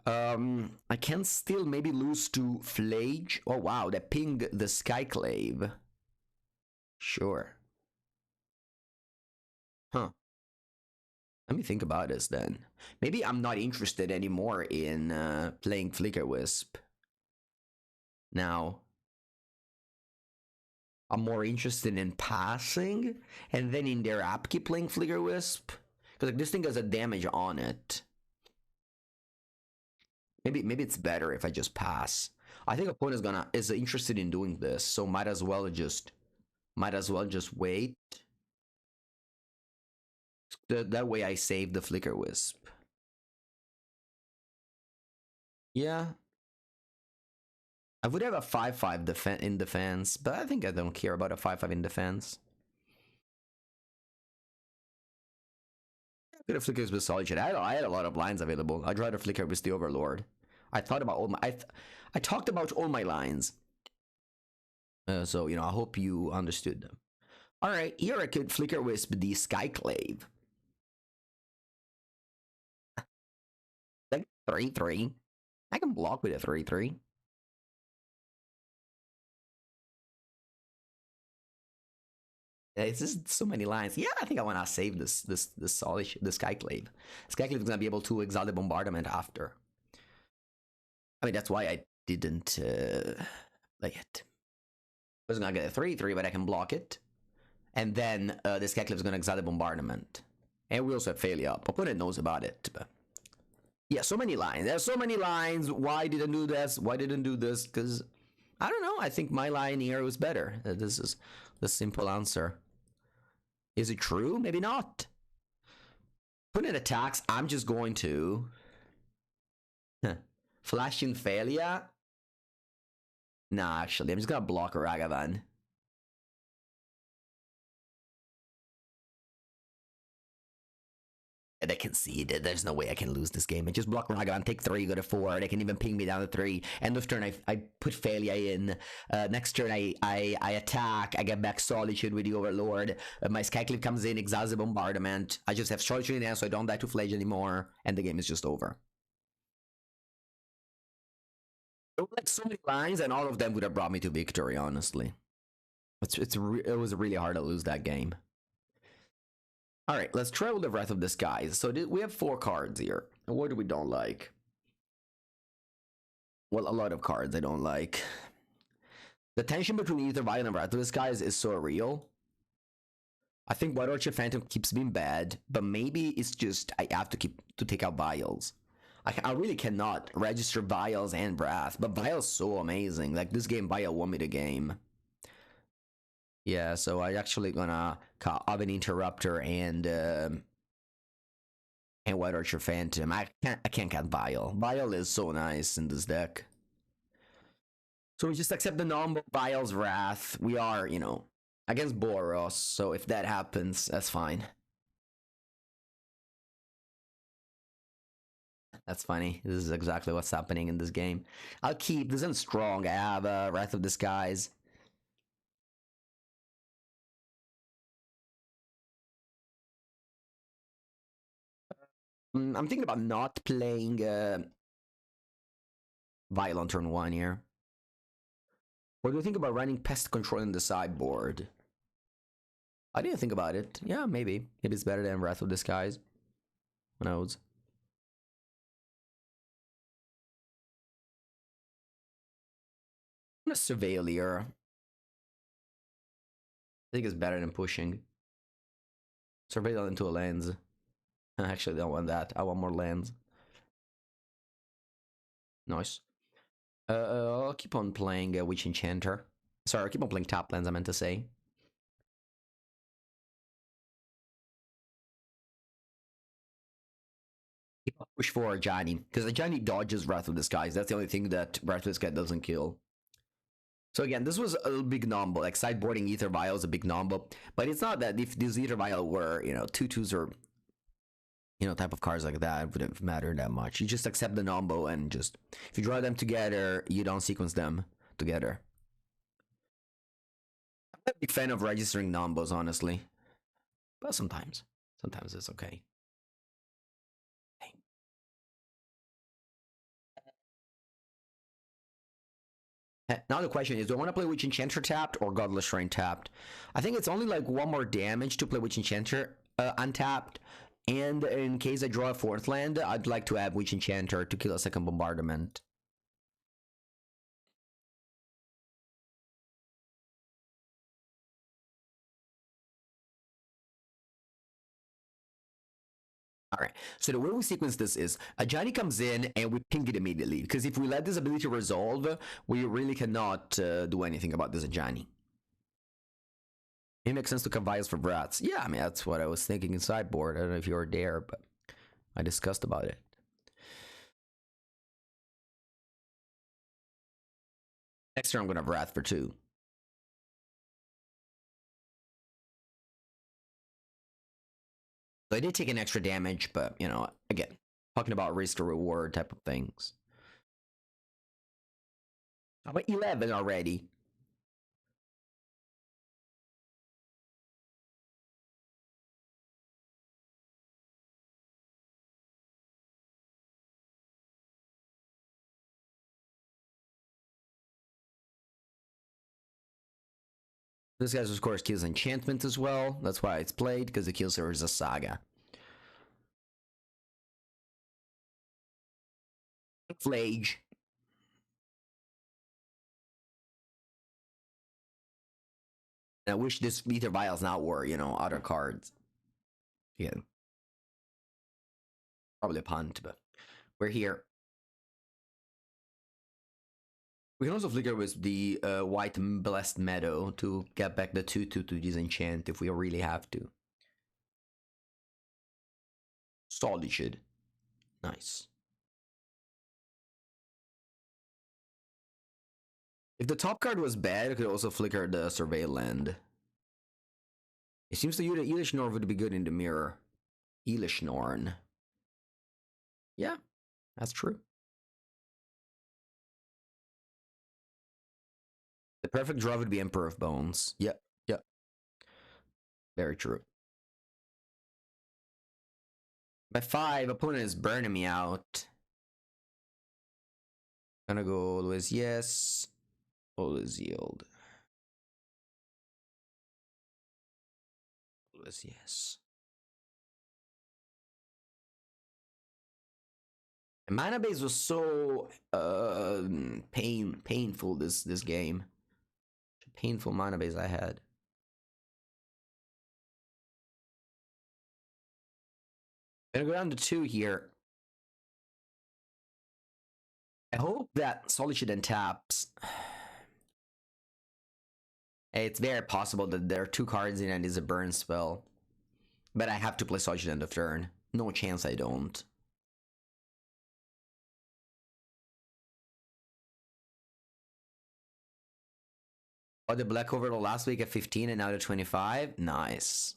I can still maybe lose to Flage. Oh wow, that pinged the Skyclave. Sure. Huh. Let me think about this then. Maybe I'm not interested anymore in playing Flicker Wisp. Now, I'm more interested in passing and then in their upkeep playing Flicker Wisp. Because like, this thing has a damage on it. Maybe it's better if I just pass. I think opponent is interested in doing this, so might as well just wait. That way I save the Flicker Wisp. Yeah. I would have a 5/5 in defense, but I think I don't care about a 5/5 in defense. Could have Flickers with Solitude. I had a lot of lines available. I'd rather Flicker with the Overlord. I thought about all my I talked about all my lines. So you know, I hope you understood them. All right, here I could Flicker Wisp the Skyclave. Like 3/3. I can block with a 3/3. It's just so many lines. Yeah, I think I want to save this Solitude, the Skyclave. Skyclave is gonna be able to exile the bombardment after. I mean, that's why I didn't play it. I was gonna get a 3/3, but I can block it. And then this Skyclave is gonna exile the bombardment. And we also have failure up. Opponent knows about it. But yeah, so many lines. There's so many lines. Why didn't do this? Why didn't do this? Because I don't know. I think my line here was better. This is the simple answer. Is it true? Maybe not. Opponent attacks. I'm just going to flash in failure. Nah, actually, I'm just gonna block Ragavan. And I can see that there's no way I can lose this game. I just block Ragavan, take 3, go to 4. They can even ping me down to 3. End of turn, I put failure in. Next turn, I attack. I get back Solitude with the Overlord. My Skyclave comes in, exiles the bombardment. I just have Solitude in there, so I don't die to Flage anymore, and the game is just over. Like so many lines, and all of them would have brought me to victory. Honestly, it was really hard to lose that game. All right, let's try with the Wrath of the Skies. So we have 4 cards here. What do we don't like? Well, a lot of cards I don't like. The tension between Aether Vial and Wrath of the Skies is so real. I think White Orchid Phantom keeps being bad, but maybe it's just I have to take out Vials. I really cannot register Vials and Wrath, but Vial's so amazing. Like this game, Vial won me the game. Yeah, so I actually gonna call Oven Interrupter and White Archer Phantom. I can't count Vial. Vial is so nice in this deck. So we just accept the normal Vial's Wrath. We are, you know, against Boros, so if that happens, that's fine. That's funny. This is exactly what's happening in this game. I'll keep this isn't strong. I have Wrath of the Skies. I'm thinking about not playing Vial on turn 1 here. What do you think about running Pest Control in the sideboard? I didn't think about it. Yeah, maybe. Maybe it's better than Wrath of the Skies. Who knows? I'm gonna surveil here. I think it's better than pushing. Surveil into a lens. I actually don't want that. I want more lands. Nice. I'll keep on playing Witch Enchanter. Sorry, I'll keep on playing top lands, I meant to say. Push for Ajani, because Ajani dodges Wrath of the Skies. That's the only thing that Wrath of the Sky doesn't kill. So again, this was a big number. Like sideboarding Aether Vial is a big number, but it's not that if this Aether Vial were, you know, 2/2s or, you know, type of cards like that, it wouldn't matter that much. You just accept the number and just, if you draw them together, you don't sequence them together. I'm not a big fan of registering numbers, honestly, but sometimes it's okay. Now the question is, do I want to play Witch Enchanter tapped or Godless Shrine tapped? I think it's only like 1 more damage to play Witch Enchanter untapped. And in case I draw a 4th land, I'd like to have Witch Enchanter to kill a 2nd bombardment. Alright, so the way we sequence this is, Ajani comes in and we ping it immediately, because if we let this ability resolve, we really cannot do anything about this Ajani. It makes sense to Vials for Brats. Yeah, I mean, that's what I was thinking in sideboard. I don't know if you were there, but I discussed about it. Next turn I'm gonna have Wrath for 2. So I did take an extra damage, but, you know, again, talking about risk to reward type of things. I'm at 11 already. This guy's, of course, kills enchantment as well. That's why it's played, because it kills her as a saga. Flage. And I wish this Aether Vials now were, you know, other cards. Yeah. Probably a punt, but we're here. We can also flicker with the White Blessed Meadow to get back the 2/2 to disenchant if we really have to. Solitude. Nice. If the top card was bad, it could also flicker the Surveil land. It seems to you that Elishnorn would be good in the mirror. Elishnorn. Yeah, that's true. The perfect draw would be Emperor of Bones. Yep, yep. Very true. By 5, opponent is burning me out. Gonna go always yes. Always yield. Always yes. And mana base was so painful this game. Painful mana base I had. Gonna go down to 2 here. I hope that Solitude and taps. It's very possible that there are 2 cards in and it's a burn spell. But I have to play Solitude end of turn. No chance I don't. Bought the Black Overlord last week at 15 and now to 25. Nice.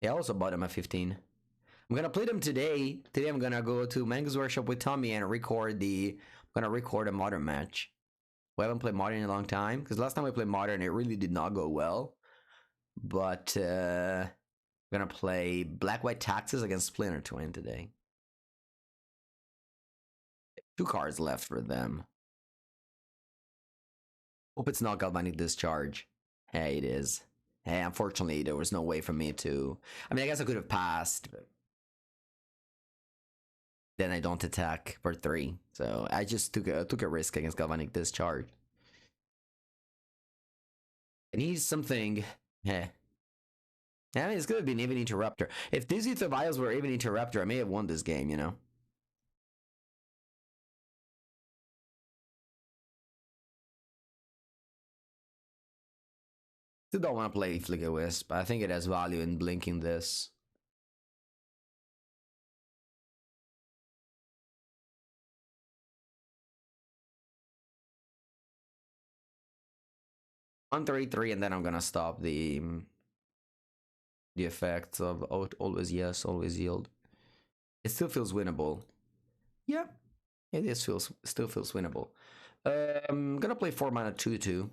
Yeah, I also bought them at 15. I'm gonna play them today. Today I'm gonna go to Mango's Workshop with Tommy and record I'm gonna record a Modern match. We haven't played Modern in a long time, because last time we played Modern it really did not go well. But I'm gonna play Black-White Taxes against Splinter Twin today. 2 cards left for them. Hope it's not Galvanic Discharge. Hey, it is. Hey, unfortunately, there was no way for me to... I mean, I guess I could have passed, but... then I don't attack for 3. So I just took a risk against Galvanic Discharge. And he's something. Yeah. I mean, it's gonna be an even interrupter. If these Aether Vials were even interrupter, I may have won this game, you know? Still don't want to play Flicker Wisp. I think it has value in blinking this. On 3-3, and then I'm gonna stop the effects of always yes, always yield. It still feels winnable. Yeah, it still feels winnable. I'm gonna play 4 mana 2/2.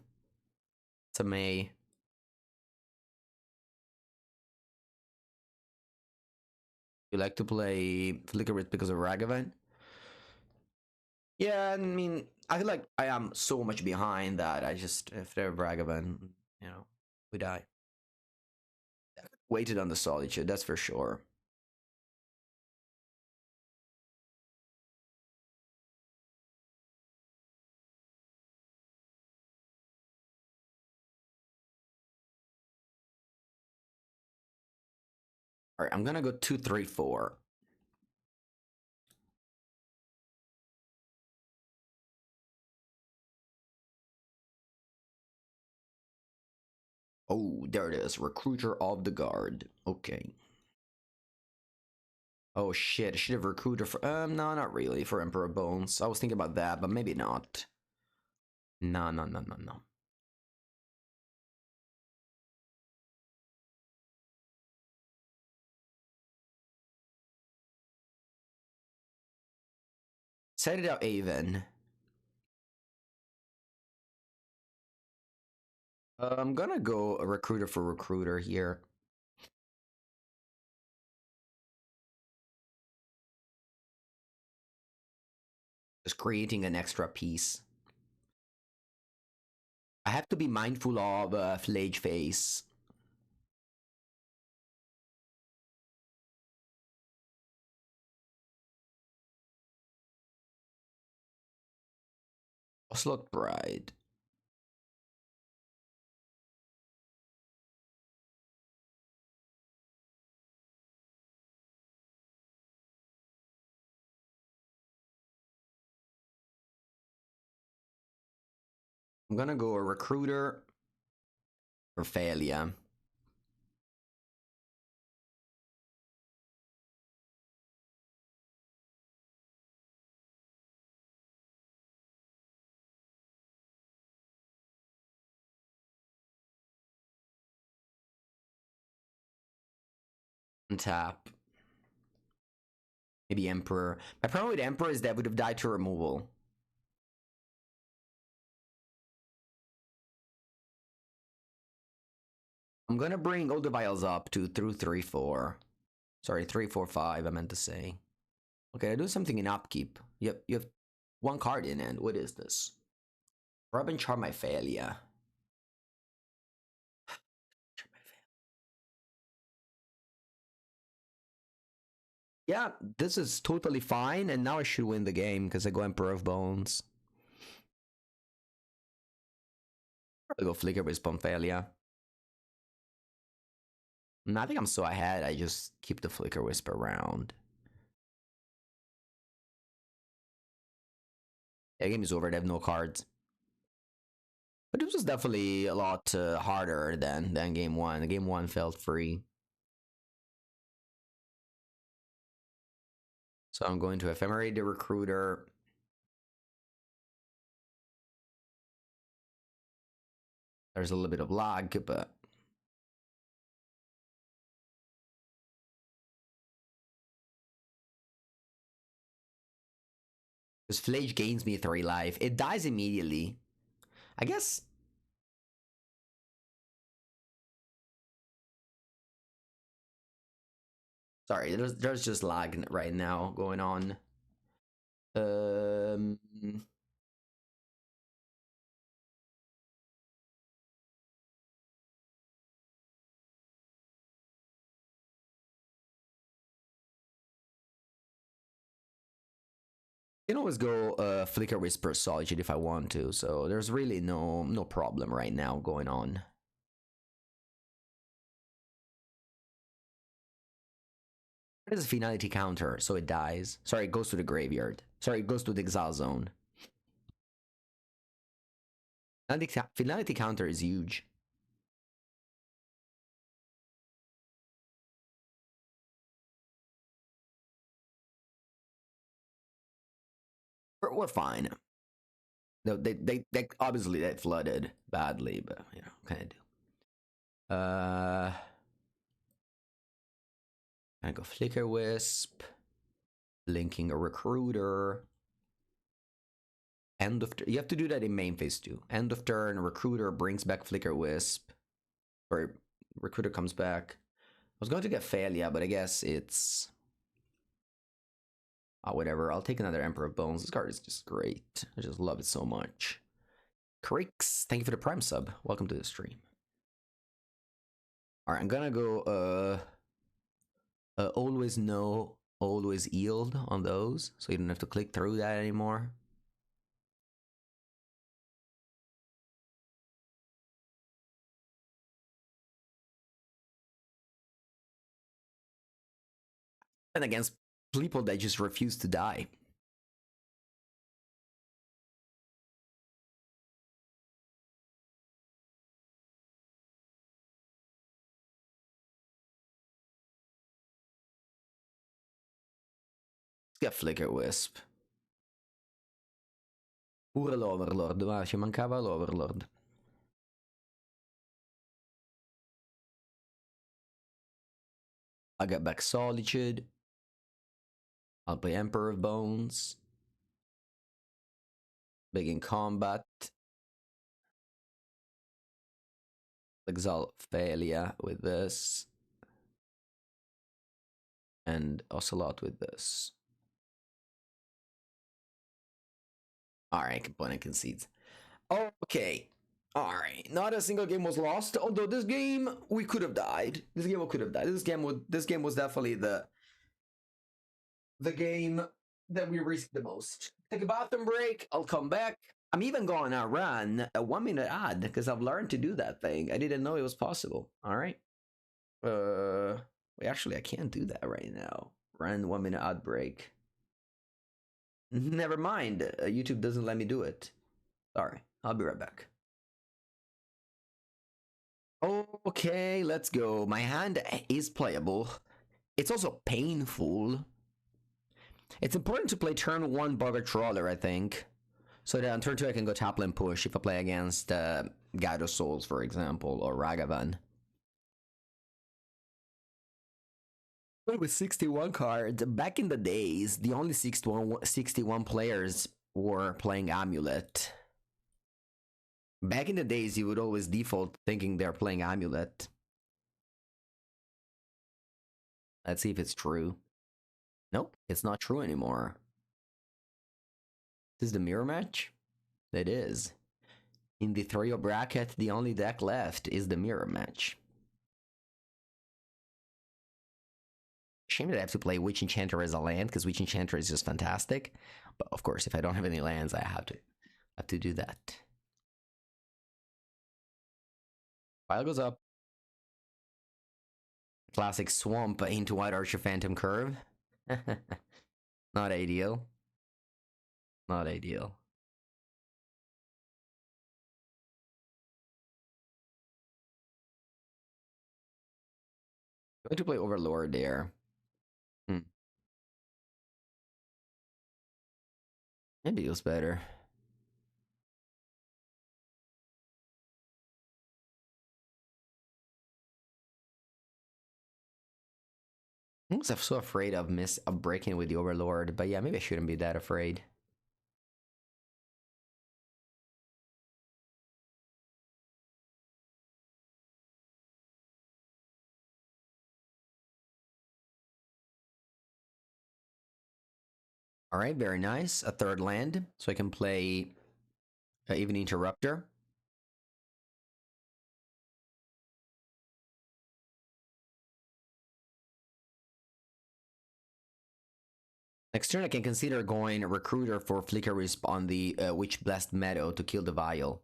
It's a May. You like to play Flicker Wisp because of Ragavan? Yeah, I mean, I feel like I am so much behind that I just, if they're Ragavan, you know, we die. Waited on the Solitude, that's for sure. All right, I'm gonna go 2-3-4. Oh, there it is. Recruiter of the Guard. Okay. Oh shit, I should have recruited for no, not really, for Emperor Bones. I was thinking about that, but maybe not. No, no, no, no, no. Set it out, Aven. I'm gonna go a recruiter for recruiter here. Just creating an extra piece. I have to be mindful of Flage Face. Slot Bride. I'm gonna go a recruiter for failure. Tap. Maybe Emperor. My problem with Emperor is that would have died to removal. I'm gonna bring all the vials up to through 3-4. Sorry, 3-4-5, I meant to say. Okay, I do something in upkeep. Yep, you have 1 card in hand. What is this? Robin Charm Failure. Yeah, this is totally fine, and now I should win the game because I go Emperor of Bones. I go Flicker with Failure. I think I'm so ahead, I just keep the Flicker Wisp around. Yeah, game is over, they have no cards. But this was definitely a lot harder than game 1. Game 1 felt free. So I'm going to Ephemerate the Recruiter. There's a little bit of lag, but... Because Flage gains me 3 life. It dies immediately. I guess... Sorry, there's just lag right now going on. Um... can always go Flicker Whisper Solitude if I want to, so there's really no problem right now going on. What is a finality counter? So it dies. Sorry, it goes to the graveyard. Sorry, it goes to the exile zone. Finality counter is huge. We're fine. No, they obviously they flooded badly, but you know, what can I do? I go Flicker Wisp, linking a Recruiter. End of you have to do that in main phase too. End of turn, Recruiter brings back Flicker Wisp, or Recruiter comes back. I was going to get Failure, but I guess it's whatever. I'll take another Emperor of Bones. This card is just great. I just love it so much. Creeks, thank you for the Prime sub. Welcome to the stream. All right, I'm gonna go always know, always yield on those, so you don't have to click through that anymore. And against people that just refuse to die. Let's get Flicker Wisp. Pure l'Overlord, ma ci mancava l'Overlord. I get back Solitude. I'll play Emperor of Bones. Big in combat. Exalt Failure with this. And Ocelot with this. Alright, component concedes. Okay. Alright. Not a single game was lost. Although this game we could have died. This game was definitely the game that we risked the most. Take a bathroom break. I'll come back. I'm even going to run a 1 minute ad because I've learned to do that thing. I didn't know it was possible. All right. Wait, actually, I can't do that right now. Run 1 minute ad break. Never mind. YouTube doesn't let me do it. Sorry. I'll be right back. Okay, let's go. My hand is playable. It's also painful. It's important to play turn 1 Bugger Trawler, I think. So that on turn 2 I can go top lane push if I play against Guide of Souls, for example, or Ragavan. With 61 cards, back in the days, the only 61 players were playing Amulet. Back in the days, you would always default thinking they're playing Amulet. Let's see if it's true. Nope, it's not true anymore. This is the mirror match? It is. In the 3-0 bracket, the only deck left is the mirror match. Shame that I have to play Witch Enchanter as a land, because Witch Enchanter is just fantastic. But of course, if I don't have any lands, I have to do that. Pile goes up. Classic Swamp into White Archer Phantom Curve. Not ideal. Not ideal. I'm going to play Overlord there. Maybe it was better. I was so afraid of breaking with the Overlord, but yeah, maybe I shouldn't be that afraid. All right, very nice. A third land, so I can play even Interrupter. Next turn, I can consider going Recruiter for Flicker Wisp on the Witch Blast Meadow to kill the Vial.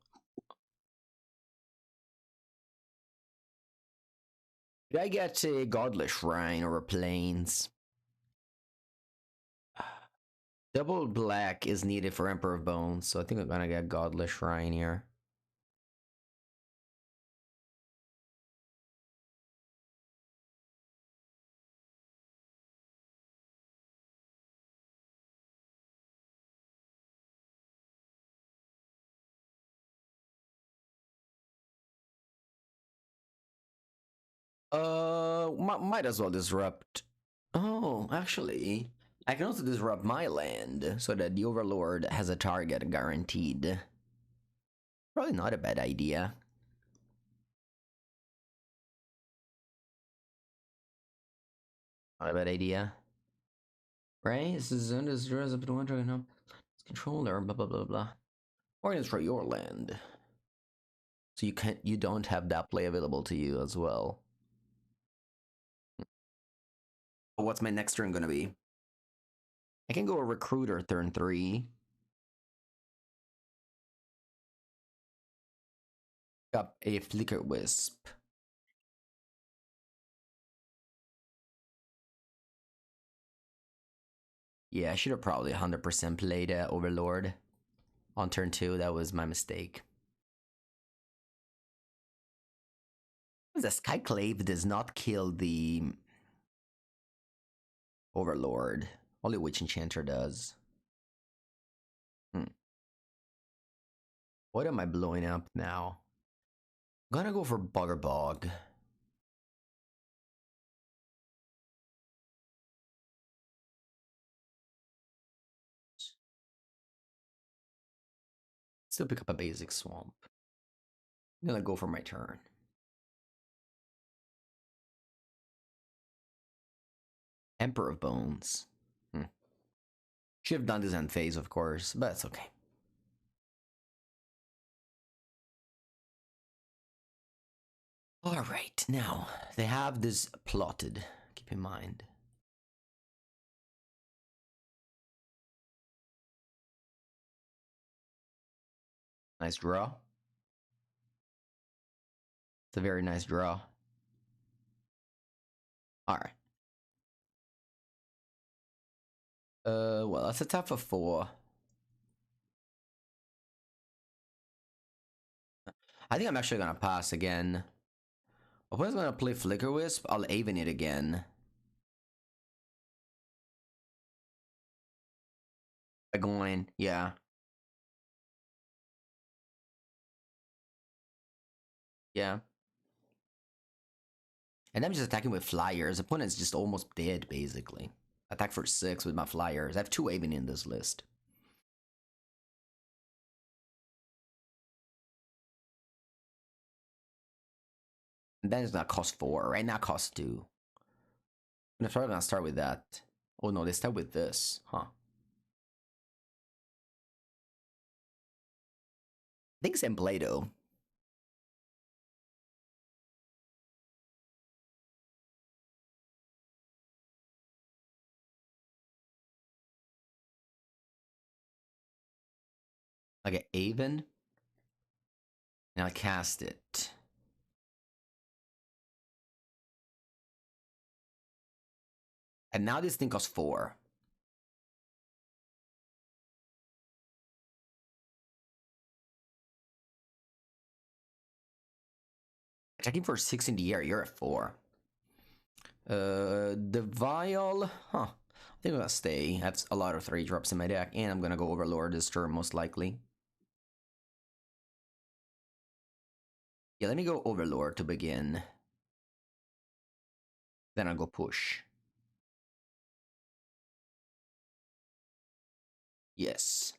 Did I get a Godless Shrine or a Plains? Double black is needed for Emperor of Bones, so I think I'm gonna get Godless Shrine here. Might as well disrupt. Oh, actually, I can also disrupt my land so that the Overlord has a target guaranteed. Probably not a bad idea. Not a bad idea. Right? This is up to one dragon. Controller, blah blah blah blah. Or destroy your land. So you don't have that play available to you as well. What's my next turn gonna be? I can go a Recruiter turn 3. Up a Flicker Wisp. Yeah, I should have probably 100% played Overlord on turn 2. That was my mistake. The Skyclave does not kill the Overlord. Only Witch Enchanter does. What am I blowing up now? I'm gonna go for Bugger Bog. Still pick up a basic swamp. I'm gonna go for my turn. Emperor of Bones. Should have done this end phase, of course, but it's okay. Alright, now, they have this plotted, keep in mind. Nice draw. It's a very nice draw. Alright. Well, that's a tough of 4. I think I'm actually gonna pass again. Opponent's gonna play Flicker Wisp, I'll Aven it again. By going, yeah. Yeah. And I'm just attacking with flyers. Opponent's just almost dead, basically. Attack for 6 with my flyers. I have 2 Aven in this list. And then it's gonna cost 4. Right now, cost 2. I'm probably gonna start with that. Oh no, they start with this, huh? I think it's in Play-Doh. I get Aven. And I'll cast it. And now this thing costs 4. Checking for 6 in the air, you're at 4. The Vial, huh? I think I'm gonna stay. I have a lot of 3-drops in my deck, and I'm gonna go Overlord this turn, most likely. Yeah, let me go Overlord to begin. Then I'll go push. Yes.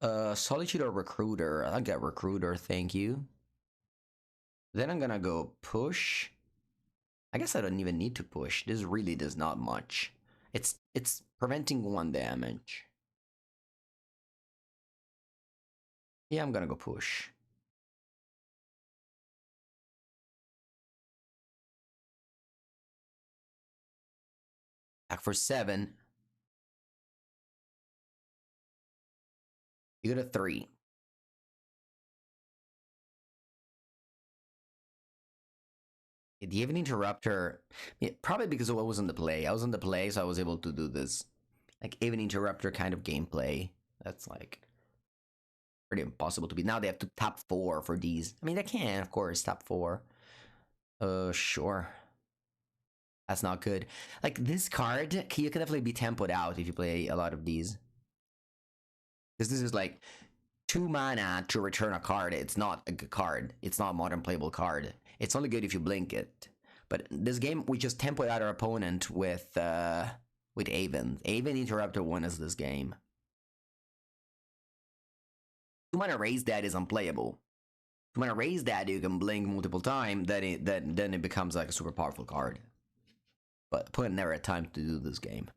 Solitude or Recruiter? I'll get Recruiter, thank you. Then I'm gonna go push. I guess I don't even need to push. This really does not much. It's preventing 1 damage. Yeah, I'm gonna go push. Attack for 7. You got a 3. Do you have an interrupter? Yeah, probably because I was in the play. I was in the play, so I was able to do this, like, even interrupter kind of gameplay. That's like pretty impossible to beat. Now they have to tap 4 for these. I mean, they can, of course, tap 4. Sure. That's not good. Like, this card, you can definitely be tempoed out if you play a lot of these. Because this is like 2 mana to return a card. It's not a good card. It's not a modern playable card. It's only good if you blink it. But this game, we just tempoed out our opponent with Aven. Aven Interrupter won us this game. 2 mana raise that is unplayable. 2 mana raise that you can blink multiple times, then it becomes like a super powerful card. But opponent never had time to do this game.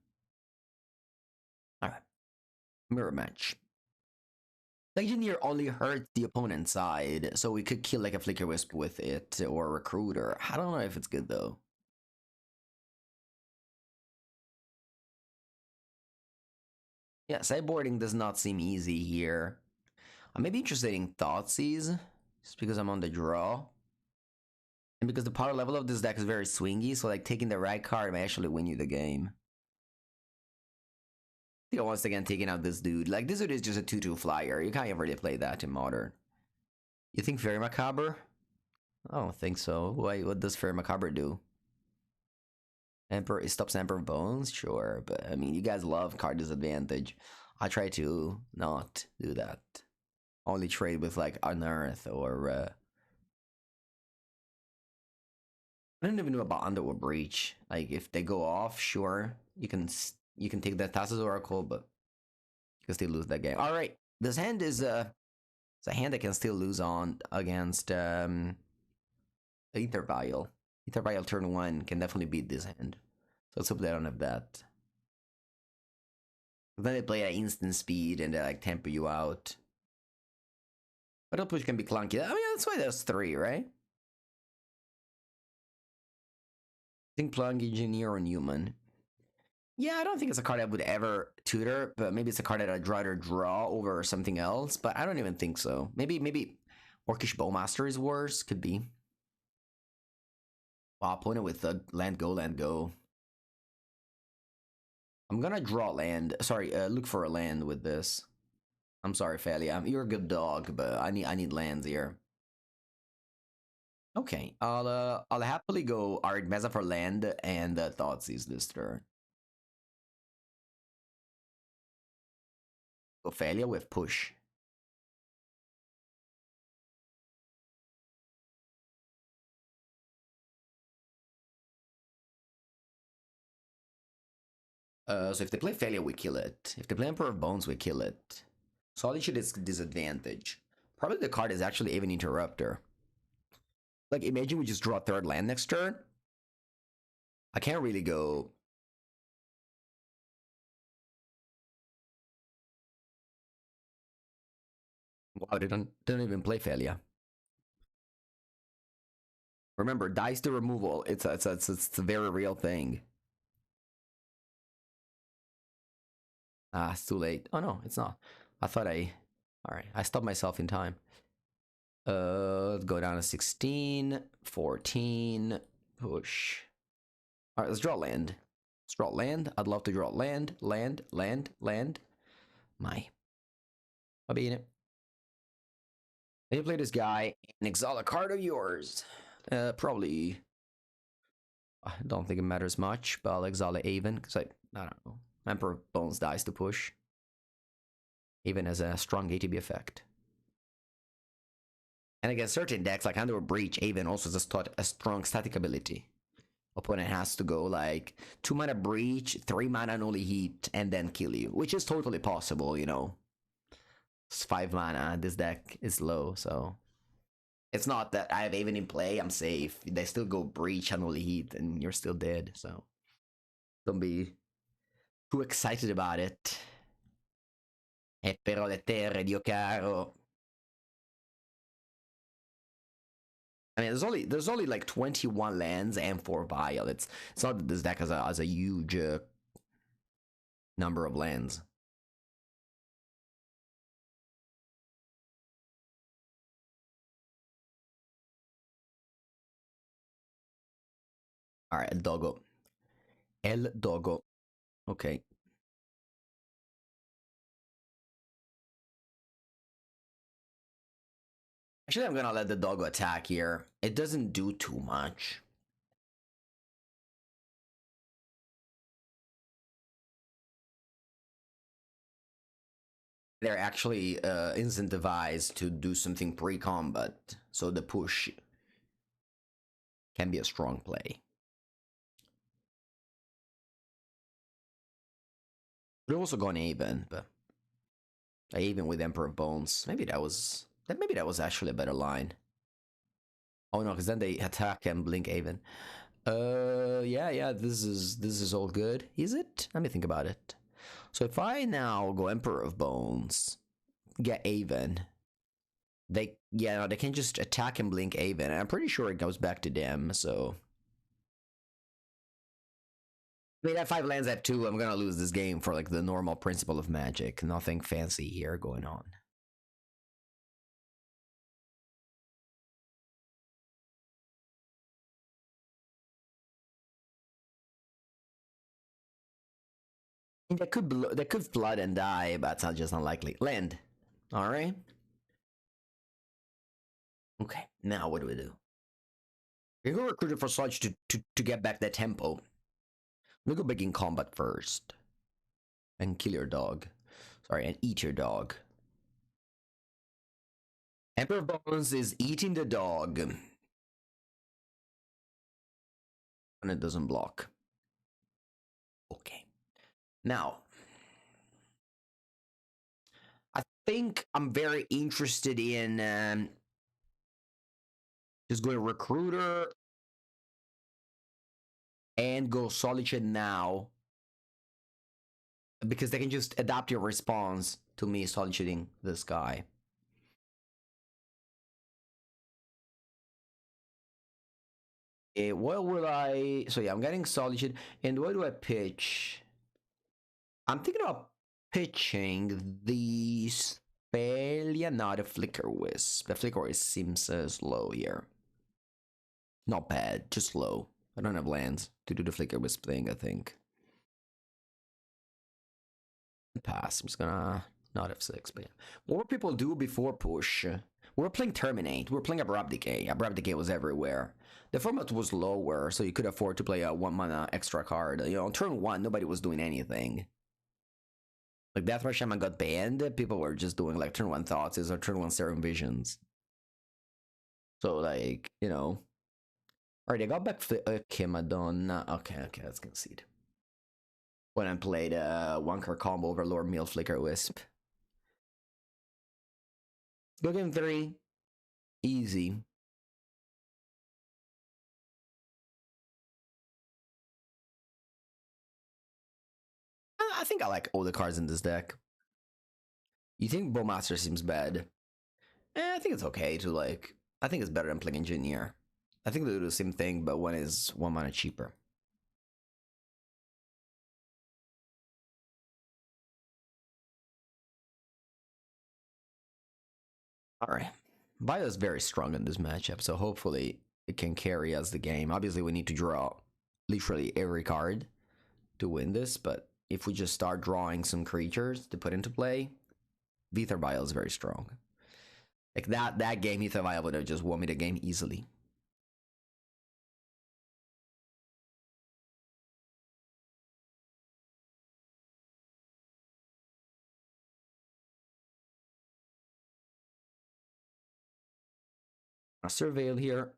Alright. Mirror match. Legionnaire only hurts the opponent's side, so we could kill like a Flicker Wisp with it, or a Recruiter. I don't know if it's good though. Yeah, sideboarding does not seem easy here. I may be interested in Thoughtseize, just because I'm on the draw. And because the power level of this deck is very swingy, so like taking the right card may actually win you the game. I think once again taking out this dude. Like, this dude is just a 2/2 flyer. You can't really play that in Modern. You think Fairy Macabre? I don't think so. Why? What does Fairy Macabre do? Emperor, it stops Emperor of Bones? Sure, but I mean, you guys love card disadvantage. I try to not do that. Only trade with like Unearth or I don't even know about Underworld Breach. Like, if they go off, sure, you can take that Thassa's Oracle, but you can still lose that game. All right, this hand is it's a hand that can still lose on against Aether Vial. Aether Vial turn 1 can definitely beat this hand. So let's hope they don't have that. Then they play at instant speed and they like temper you out. But Double Push can be clunky. I mean, that's why there's 3, right? I think Plug Engineer or Newman. Yeah, I don't think it's a card I would ever tutor, but maybe it's a card that I'd rather draw over something else, but I don't even think so. Maybe Orcish Bowmaster is worse, could be. Wow, opponent with the land go. I'm gonna draw land. Sorry, look for a land with this. I'm sorry, Falia. You're a good dog, but I need lands here. Okay, I'll happily go Ard Mesa for land and Thoughtseize this turn. Ophelia with push. So if they play Failure, we kill it. If they play Emperor of Bones, we kill it. Solitude is disadvantage. Probably the card is actually even Interrupter. Like, imagine we just draw 3rd land next turn. I can't really go... Wow, they don't even play Failure. Remember, dice to removal. It's a very real thing. Ah, it's too late. Oh no, it's not. I thought Alright, I stopped myself in time. Let's go down to 16, 14, push. Alright, let's draw land. Let's draw land. I'd love to draw land. My. I'll be in it. Then you play this guy and exile a card of yours. Probably. I don't think it matters much, but I'll exile Aven because I don't know. Emperor Bones dies to push. Even has a strong ATB effect. And against certain decks like Underworld Breach, Aven also has a strong static ability. Opponent has to go like 2 mana Breach, 3 mana Unholy Heat, and then kill you, which is totally possible, you know. It's 5 mana, this deck is low, so it's not that I have Aven in play, I'm safe. They still go Breach, Unholy Heat, and you're still dead, so don't be too excited about it. E però le terre, Dio caro. I mean, there's only like 21 lands and 4 Vial. It's not that this deck has a huge number of lands. All right, El Dogo. El Dogo. Okay. Actually, I'm gonna let the Doggo attack here. It doesn't do too much. They're actually incentivized to do something pre-combat, so the push can be a strong play. Could also gone Aven, but Aven with Emperor of Bones. Maybe that was actually a better line. Oh no, because then they attack and blink Aven. Yeah, this is all good. Is it? Let me think about it. So if I now go Emperor of Bones, get Aven, they can just attack and blink Aven. I'm pretty sure it goes back to them, so I mean, at 5 lands at 2, I'm gonna lose this game for like the normal principle of Magic. Nothing fancy here going on. That could flood and die, but it's not just unlikely. Land. All right. Okay. Now what do we do? We're gonna recruit it for Sludge to get back that tempo. We'll go big in combat first, and kill your dog. Sorry, and eat your dog. Emperor Bones is eating the dog, and it doesn't block. Okay. Now, I think I'm very interested in just going Recruiter and go Solitude now, because they can just adapt your response to me solituding this guy. What will I... So yeah, I'm getting Solitude. And what do I pitch? I'm thinking about pitching the spell. Yeah, not a Flicker Wisp. The Flicker Wisp seems slow here. Not bad, just slow. I don't have lands to do the Flicker Wisp thing, I think. Pass. I'm just gonna not F6, but yeah. What were people do before push? We were playing Terminate. We were playing Abrupt Decay. Abrupt Decay was everywhere. The format was lower, so you could afford to play a 1 mana extra card. You know, on turn 1, nobody was doing anything. Like Deathrush Shaman got banned, people were just doing like turn 1 Thoughts or turn 1 Serum Visions. So like, you know. Alright, I got back okay, Madonna. Okay, let's concede. When I played 1-card combo over Lord Meal Flicker Wisp. Go game 3. Easy. I think I like all the cards in this deck. You think Bowmaster seems bad? I think it's okay to like... I think it's better than playing Engineer. I think they do the same thing, but one is 1 mana cheaper. Alright. Bio is very strong in this matchup, so hopefully it can carry us the game. Obviously, we need to draw literally every card to win this, but if we just start drawing some creatures to put into play, Aether Vial is very strong. Like that game, Aether Vial would have just won me the game easily. A Surveil here.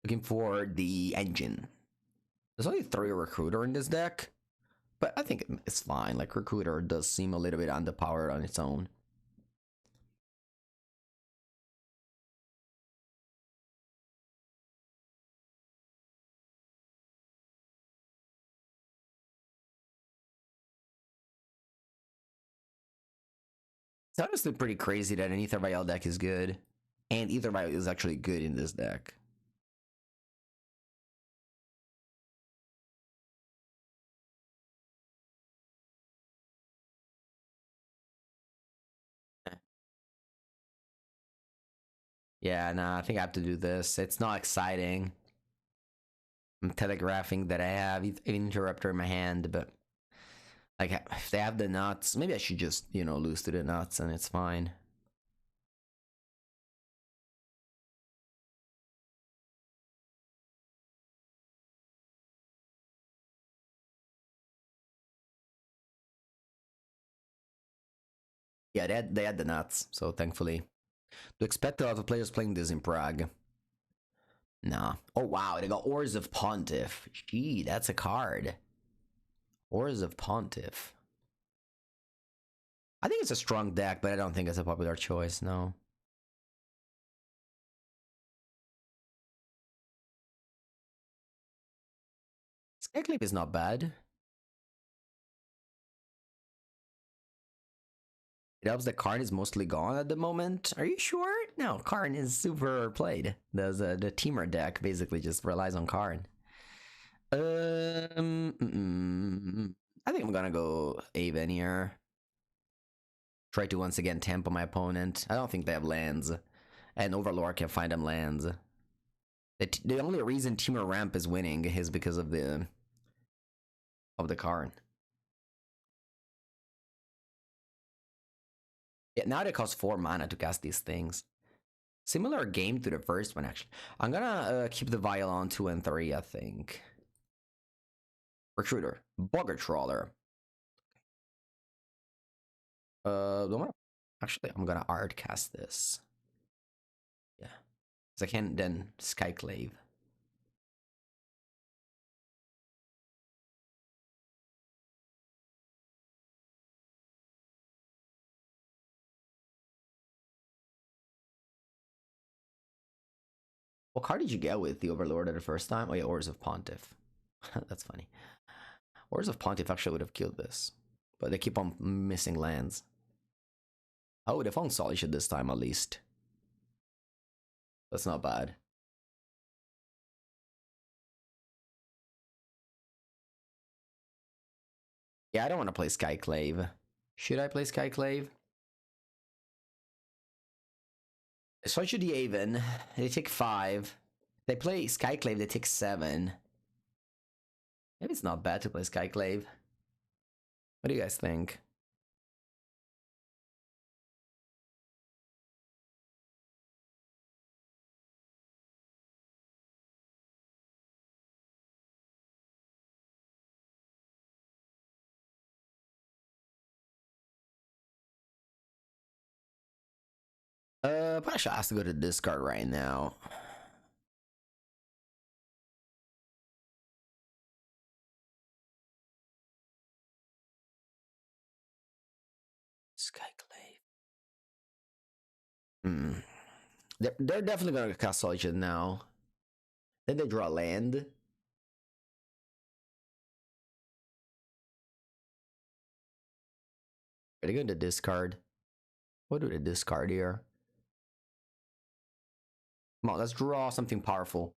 Looking for the engine. There's only 3 Recruiter in this deck, but I think it's fine. Like, Recruiter does seem a little bit underpowered on its own. It's honestly pretty crazy that an Aether Vial deck is good, and Aether Vial is actually good in this deck. Yeah, nah, I think I have to do this. It's not exciting. I'm telegraphing that I have an interrupter in my hand, but like if they have the nuts, maybe I should just, you know, lose to the nuts and it's fine. Yeah, they had the nuts, so thankfully. Do expect a lot of players playing this in Prague? Nah. Oh wow, they got Oars of Pontiff. Gee, that's a card. Oars of Pontiff. I think it's a strong deck, but I don't think it's a popular choice, no. Skyclave is not bad. It helps that Karn is mostly gone at the moment. Are you sure? No, Karn is super played. The Teamer deck basically just relies on Karn. I think I'm gonna go Aven here. Try to once again tempo my opponent. I don't think they have lands. And Overlord can find them lands. The only reason Teamer Ramp is winning is because of the Karn. Yeah, now they cost 4 mana to cast these things. Similar game to the first one, actually. I'm gonna keep the Vial on 2 and 3, I think. Recruiter. Bugger Trawler. Actually, I'm gonna art cast this. Yeah. Because I can then Skyclave. What card did you get with the Overlord at the first time? Oh yeah, Oars of Pontiff. That's funny. Oars of Pontiff actually would have killed this. But they keep on missing lands. Oh, they found Solitude this time at least. That's not bad. Yeah, I don't want to play Skyclave. Should I play Skyclave? Solitude the Aven. They take 5. They play Skyclave, they take 7. Maybe it's not bad to play Skyclave. What do you guys think? Probably should ask to go to discard right now. Skyclave. They're definitely gonna cast Solitude now. Then they draw land. Are they going to discard? What do they discard here? Come on, let's draw something powerful.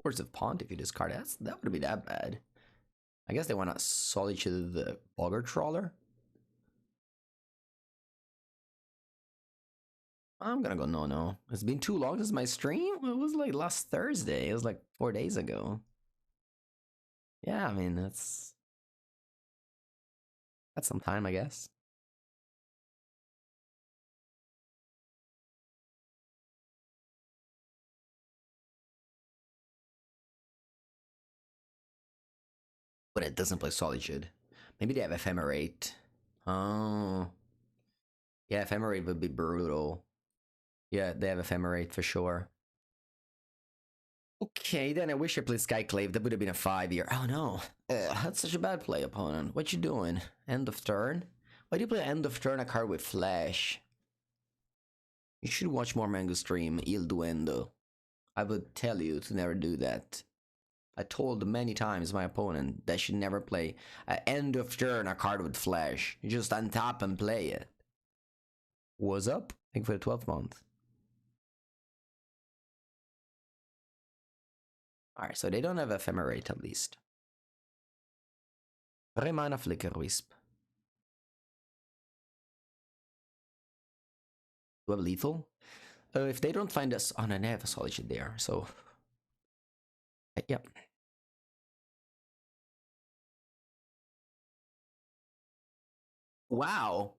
Hordes of Pond if you discard it. That wouldn't be that bad. I guess they want to Solitude the Bugger Trawler. I'm gonna go no. It's been too long since my stream. It was like last Thursday. It was like 4 days ago. Yeah, I mean that's some time, I guess. But it doesn't play Solitude. Maybe they have Ephemerate. Oh. Yeah, Ephemerate would be brutal. Yeah, they have Ephemerate for sure. Okay, then I wish I played Skyclave. That would have been a 5-year. Oh no. That's such a bad play, opponent. What you doing? End of turn? Why do you play end of turn a card with Flash? You should watch more Mango stream, Il Duendo. I would tell you to never do that. I told many times my opponent that should never play end of turn a card with Flash. You just untap and play it. What's up? Thank you for the 12th month. Alright, so they don't have Ephemerate at least. 3 mana Flicker Wisp. Do we have lethal? If they don't find us... Oh no, they have a Solitude there, so... Yep. Wow.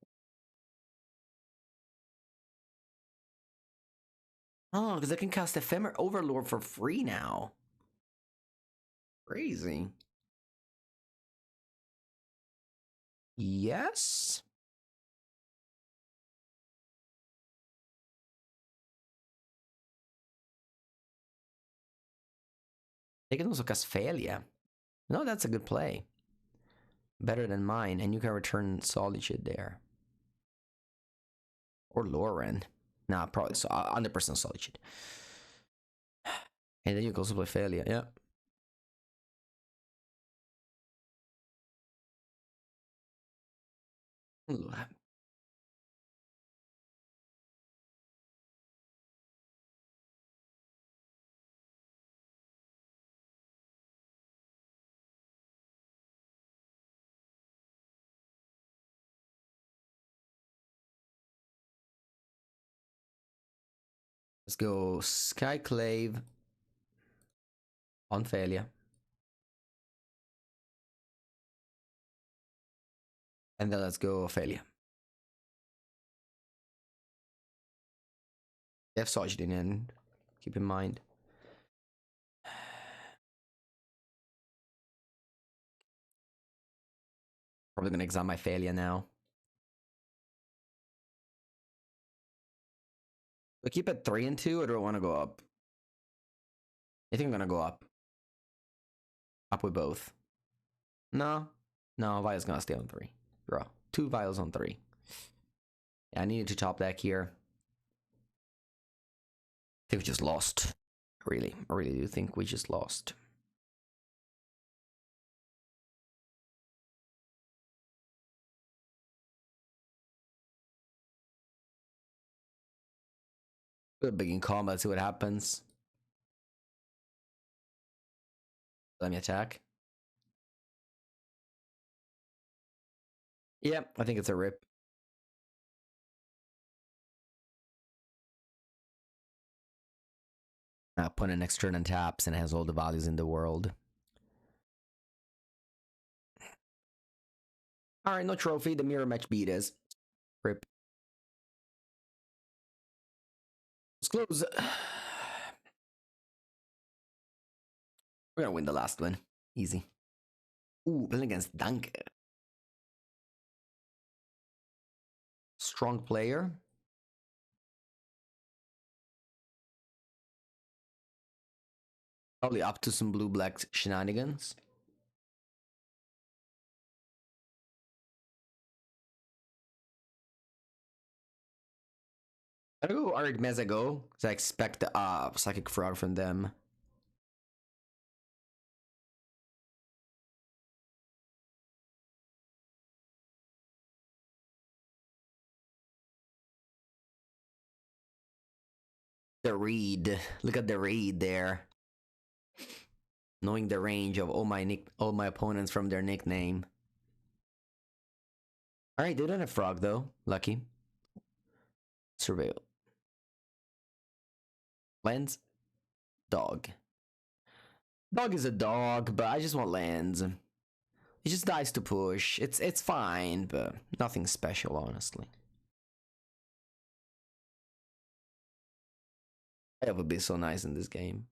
Oh, because I can cast Ephemeral Overlord for free now. Crazy. Yes. They can also cast Failure. No, that's a good play. Better than mine, and you can return Solitude there. Or Lauren. Nah, probably 100% Solitude. And then you can also play Failure, yeah. Let's go Skyclave on Failure. And then let's go Failure. They have Solitude in end. Keep in mind. Probably gonna examine my Failure now. Do I keep it 3 and 2, or do I want to go up? I think I'm gonna go up. Up with both. No. No, Vial's gonna stay on 3. Draw. 2 Vials on 3. Yeah, I needed to top deck here. I think we just lost. Really. I really do think we just lost. Put a big in combat, see what happens. Let me attack. Yeah, I think it's a rip. Put an extra on taps and it has all the values in the world. Alright, no trophy. The mirror match beat is. Rip. Let's close. We're gonna win the last one. Easy. Ooh, playing against Dunk. Strong player. Probably up to some blue-black shenanigans. I go MTGO because I expect Psychic Frog from them. The read. Look at the read there. Knowing the range of all my opponents from their nickname. Alright, they don't have frog though. Lucky. Surveil. Lens. Dog. Dog is a dog, but I just want lands. It just dies to push. It's fine, but nothing special, honestly. That would be so nice in this game.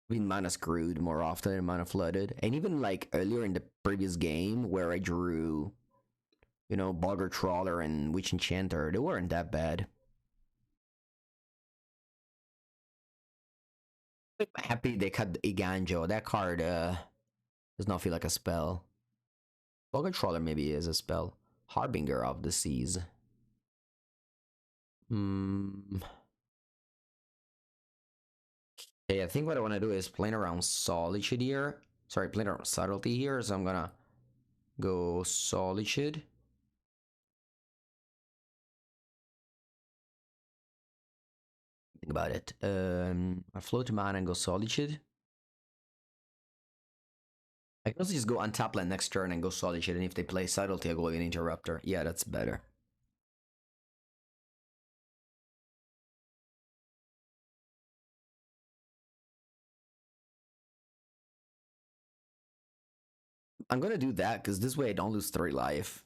Been mana screwed more often than mana flooded. And even like earlier in the previous game where I drew, you know, Bogger Trawler and Witch Enchanter, they weren't that bad. I'm happy they cut Iganjo. That card does not feel like a spell. Bogger Trawler maybe is a spell. Harbinger of the Seas. Okay, I think what I want to do is playing around Solitude here. Sorry, playing around Subtlety here, so I'm gonna go Solitude. Think about it. I float mana and go Solitude. I can also just go untap land next turn and go Solitude, and if they play Subtlety, I go an Interrupter. Yeah, that's better. I'm gonna do that because this way I don't lose 3 life.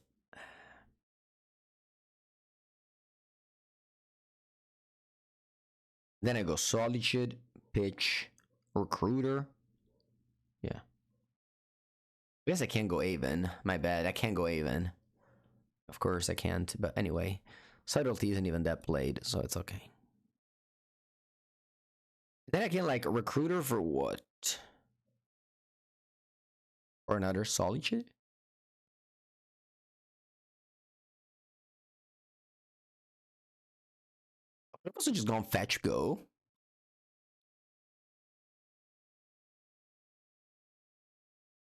Then I go Solitude, Pitch, Recruiter. Yeah. I guess I can't go Aven. My bad. I can't go Aven. Of course I can't. But anyway, Subtlety isn't even that played, so it's okay. Then I can like Recruiter for what? Or another Solitude? I'm also just gonna fetch go.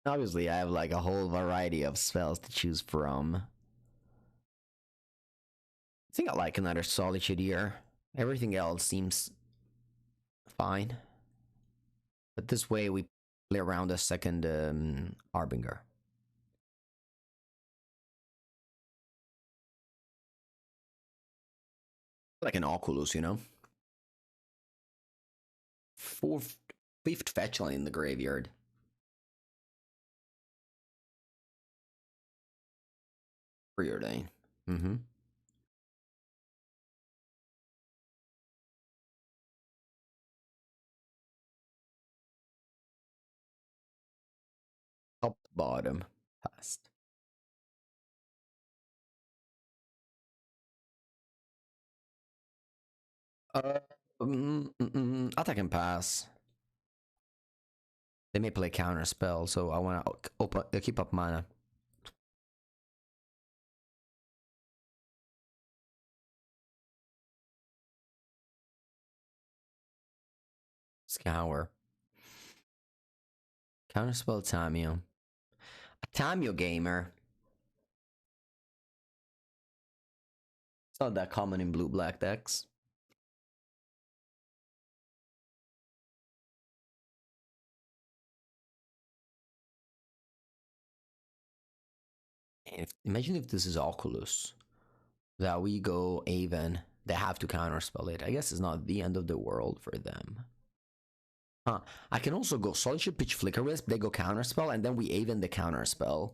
Obviously, I have like a whole variety of spells to choose from. I think I like another Solitude here. Everything else seems fine. But this way we play around a second Harbinger. Like an Oculus, you know? Fifth fetch line in the graveyard. Preordain. Mm-hmm. Top to bottom. Passed. I think I can pass. They may play counter spell, so I want to keep up mana. Scour. Counterspell Tamio. A Tamio gamer. It's not that common in blue-black decks. Imagine if this is Oculus. That we go Aven. They have to counterspell it. I guess it's not the end of the world for them. Huh. I can also go Solitude, Pitch, Flicker Wisp, they go counterspell, and then we Aven the counterspell.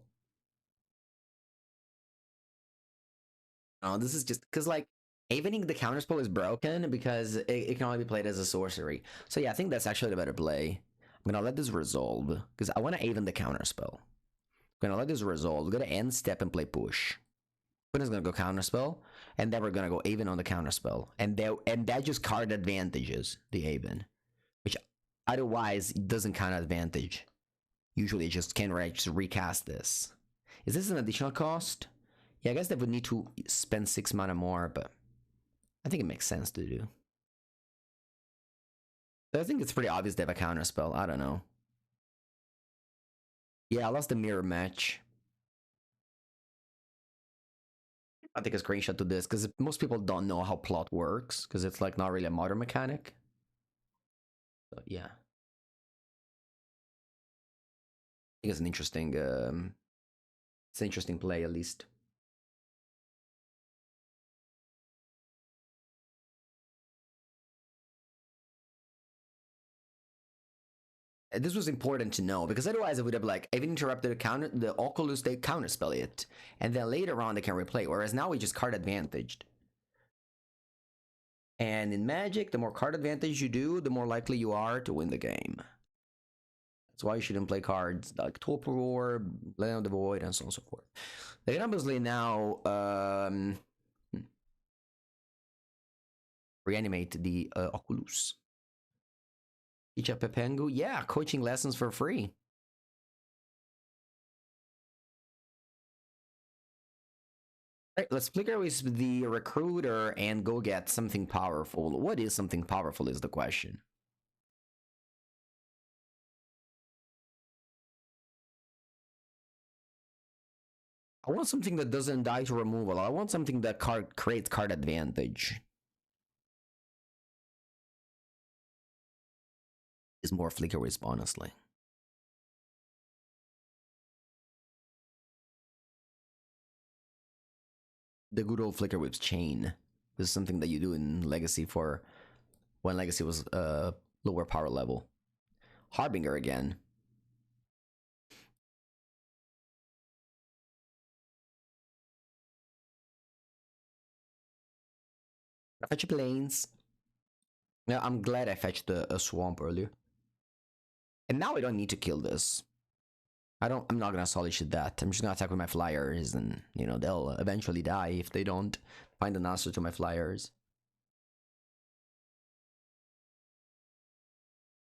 Oh, this is just because like Avening the counterspell is broken because it can only be played as a sorcery. So yeah, I think that's actually the better play. I'm gonna let this resolve because I want to Aven the counterspell. I'm gonna let this resolve. We're gonna end step and play push. Is gonna go counterspell, and then we're gonna go Aven on the counterspell, and that just card advantages the Aven, which otherwise doesn't count advantage. Usually, it just can just recast this. Is this an additional cost? Yeah, I guess they would need to spend 6 mana more, but I think it makes sense to do. I think it's pretty obvious they have a counterspell. I don't know. Yeah, I lost the mirror match. I'll take a screenshot to this because most people don't know how plot works because it's like not really a modern mechanic. So yeah, I think it's an interesting play at least. And this was important to know because otherwise it would have like even interrupted the Oculus, they counterspell it, and then later on they can replay. Whereas now we just card advantaged. And in Magic, the more card advantage you do, the more likely you are to win the game. That's why you shouldn't play cards like Torpor Orb, Land of the Void, and so on and so forth. They can obviously now reanimate the Oculus. Teach up Pepengu? Yeah, coaching lessons for free. Right, let's flicker with the recruiter and go get something powerful. What is something powerful is the question. I want something that doesn't die to removal. I want something that creates card advantage. Is more flicker wisp, honestly. The good old flicker wisp chain. This is something that you do in Legacy for when Legacy was lower power level. Harbinger again. Fetch plains. Yeah, I'm glad I fetched a swamp earlier. And now I don't need to kill this. I'm not gonna solid shit that. I'm just gonna attack with my flyers, and you know they'll eventually die if they don't find an answer to my flyers.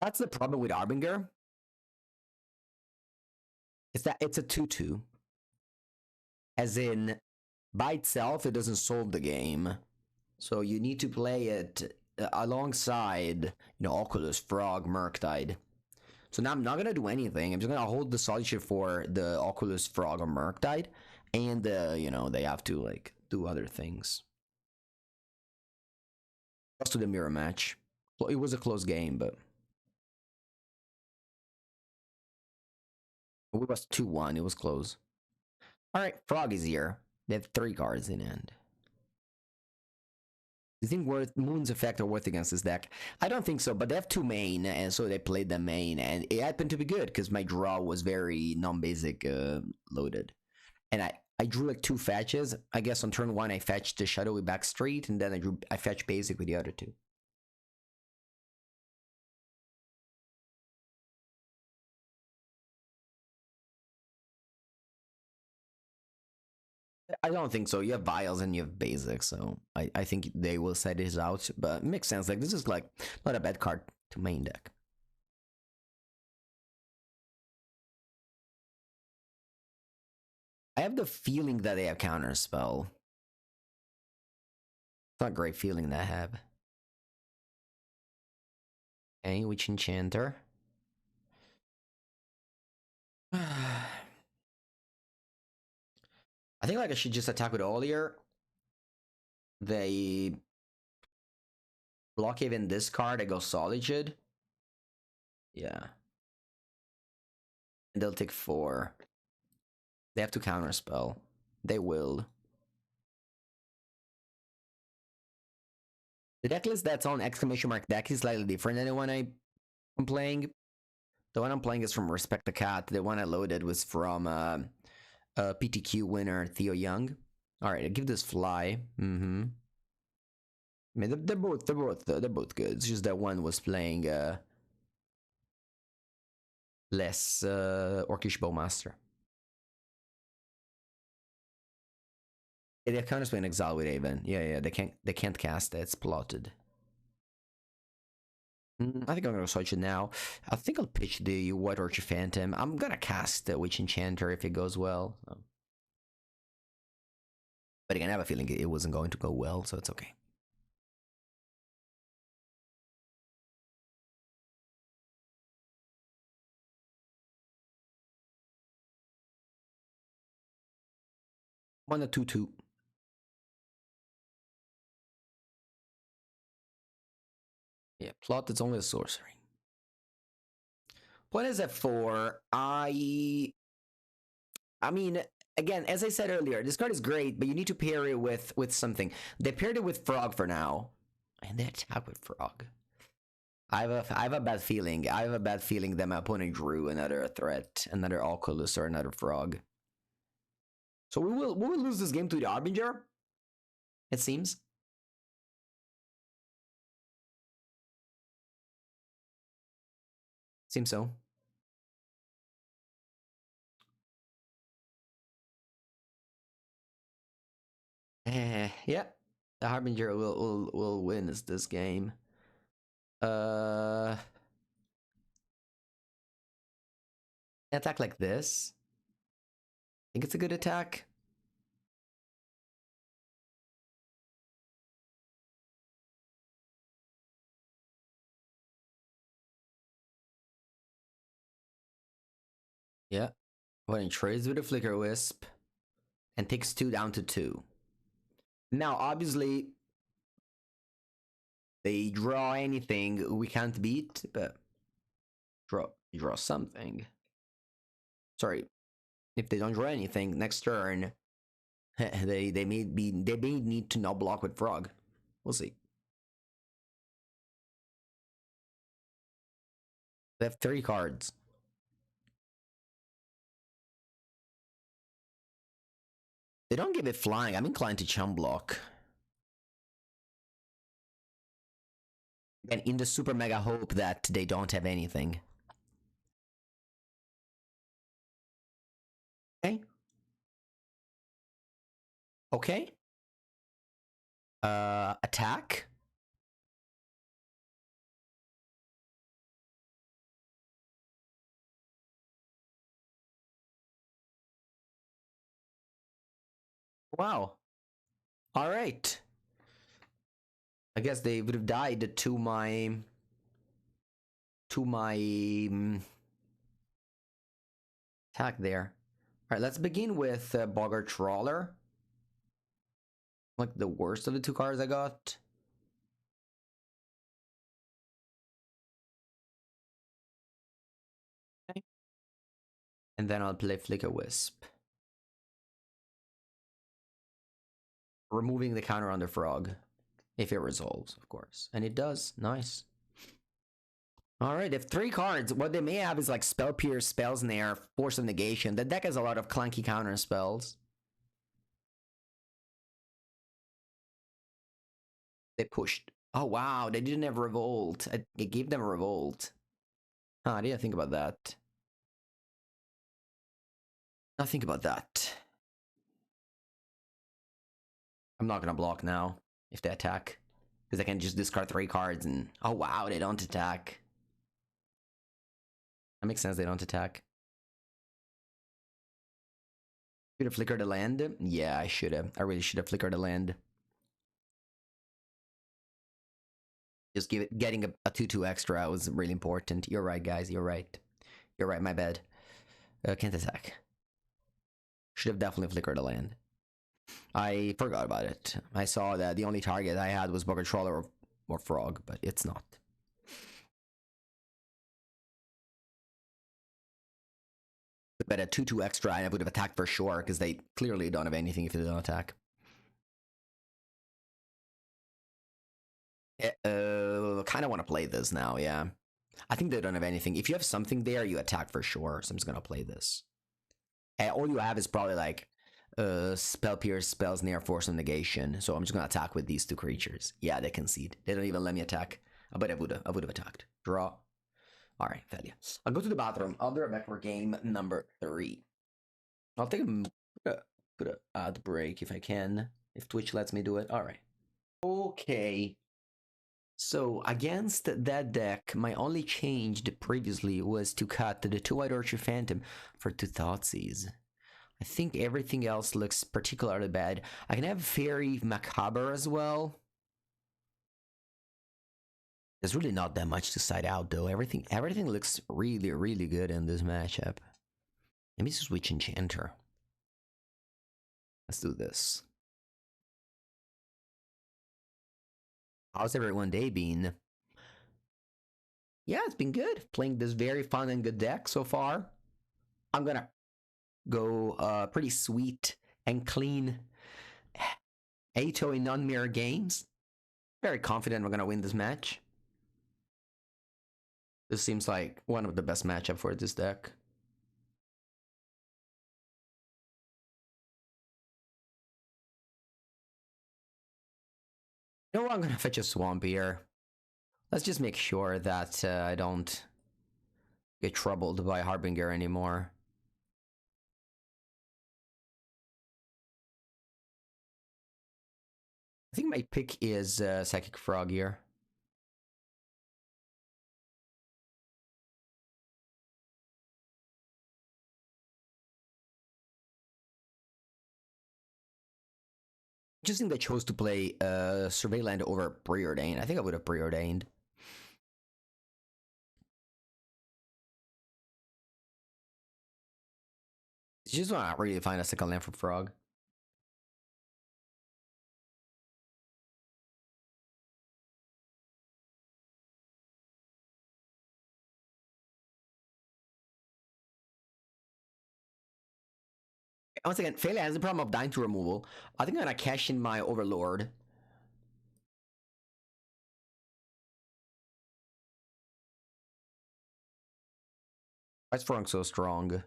That's the problem with Arbinger. Is that it's a 2/2. As in, by itself, it doesn't solve the game. So you need to play it alongside, you know, Oculus, Frog, Murktide. So now I'm not gonna do anything. I'm just gonna hold the solid shit for the Oculus, Frog, or Murktide, and you know they have to like do other things. Just to the mirror match. It was a close game, but it was 2-1. It was close. All right, Frog is here. They have 3 cards in hand. Do you think Moon's effect are worth against this deck? I don't think so, but they have 2 main, and so they played the main, and it happened to be good because my draw was very non-basic loaded, and I drew like 2 fetches. I guess on turn 1 I fetched the Shadowy Backstreet, and then I fetched basic with the other 2. I don't think so. You have vials and you have basic, so I think they will set this out. But it makes sense. Like this is like not a bad card to main deck. I have the feeling that they have counter spell. It's not a great feeling that I have. Okay, Witch Enchanter. I think like I should just attack with Olier. They block even this card. I go Solitude. Yeah. And they'll take 4. They have to counterspell. They will. The deck list that's on exclamation mark deck is slightly different than the one I'm playing. The one I'm playing is from Respect the Cat. The one I loaded was from PTQ winner Theo Young. All right, I give this fly. I mean, they're both good. It's just that one was playing less Orcish Bowmaster. Yeah, they have counterspell in Exile with Aven. Yeah, they can't cast it. It's plotted. I think I'm gonna switch it now. I think I'll pitch the White Orchid Phantom. I'm gonna cast the Witch Enchanter if it goes well. But again, I have a feeling it wasn't going to go well, so it's okay. I'm on a 2/2. Yeah, plot it's only a sorcery. Point is at 4. I mean, again, as I said earlier, this card is great, but you need to pair it with something. They paired it with Frog for now, and they attack with Frog. I have a bad feeling. I have a bad feeling that my opponent drew another threat, another Oculus or another Frog. So we will lose this game to the Arbinger. It seems. Seems so. Yeah, the Harbinger will win this game. Attack like this. I think it's a good attack. Yeah. When he trades with a Flicker Wisp and takes 2 down to 2. Now, obviously, they draw anything we can't beat, but draw something. Sorry, if they don't draw anything next turn, they may need to not block with Frog. We'll see. They have 3 cards. They don't give it flying. I'm inclined to chum block. And in the super mega hope that they don't have anything. Okay. Okay. Attack. Wow. All right. I guess they would have died to my attack there. All right, let's begin with Bogart Trawler. Like the worst of the two cards I got. Okay. And then I'll play Flicker Wisp. Removing the counter on the frog. If it resolves, of course. And it does. Nice. Alright, if 3 cards, what they may have is like Spell Pierce, Spell Snare, Force of Negation. The deck has a lot of clunky counter spells. They pushed. Oh wow, they didn't have Revolt. I gave them a Revolt. Huh, I didn't think about that. Not think about that. I'm not gonna block now if they attack. Because I can just discard 3 cards and... Oh wow, they don't attack. That makes sense, they don't attack. Should have flickered the land? Yeah, I should have. I really should have flickered the land. Just getting a 2/2 extra was really important. You're right, guys. You're right. You're right, my bad. Can't attack. Should have definitely flickered the land. I forgot about it. I saw that the only target I had was Bugger Trawler or Frog, but it's not. But a 2/2 extra, I would have attacked for sure, because they clearly don't have anything if they don't attack. Kind of want to play this now, yeah. I think they don't have anything. If you have something there, you attack for sure, so I'm just gonna play this. All you have is probably like Spell Pierce, Spell Snare, Force of Negation, so I'm just gonna attack with these 2 creatures. Yeah, they concede. They don't even let me attack. But I would have attacked. Draw. Alright, failure. I'll go to the bathroom. I'll be right back for game number 3. I'll take put a ad break if I can. If Twitch lets me do it. Alright. Okay. So, against that deck, my only change previously was to cut the 2-White Archer Phantom for 2 Thoughtseize. I think everything else looks particularly bad. I can have Fairy Macabre as well. There's really not that much to side out though. Everything looks really, really good in this matchup. Let me switch Enchanter. Let's do this. How's everyone day been? Yeah, it's been good. Playing this very fun and good deck so far. I'm gonna go pretty sweet and clean. Aether in non-mirror games. Very confident we're gonna win this match. This seems like one of the best matchup for this deck. You know what? I'm gonna fetch a Swamp here. Let's just make sure that I don't get troubled by Harbinger anymore. I think my pick is Psychic Frog here. Just think they chose to play Surveillant over Preordained. I think I would have Preordained. You just want to really find a second land for Frog. Once again, Phelan has the problem of dying to removal. I think I'm gonna cash in my Overlord. Why is Frog so strong?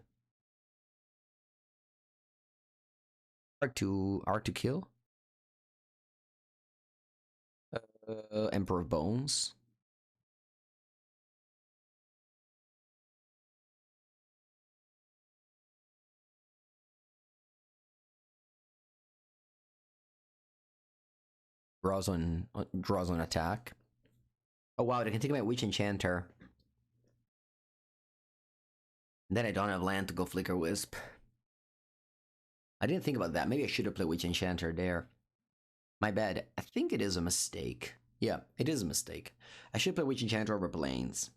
Hard to kill. Emperor of Bones. draws on attack. Oh wow, they can take my Witch Enchanter. Then I don't have land to go Flicker Wisp. I didn't think about that. Maybe I should have played Witch Enchanter there. My bad. I think it is a mistake. Yeah, it is a mistake. I should play Witch Enchanter over Plains.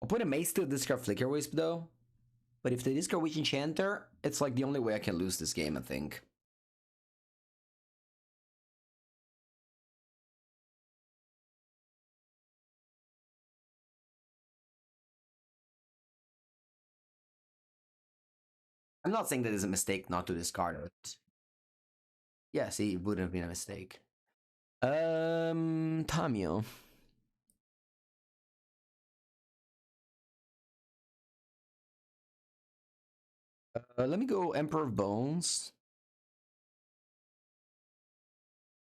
I'll put a Mace to discard Flicker Wisp though. But if they discard Witch Enchanter, it's like the only way I can lose this game, I think. I'm not saying that it's a mistake not to discard it. Yeah, see, it wouldn't have been a mistake. Tamio. Let me go Emperor of Bones.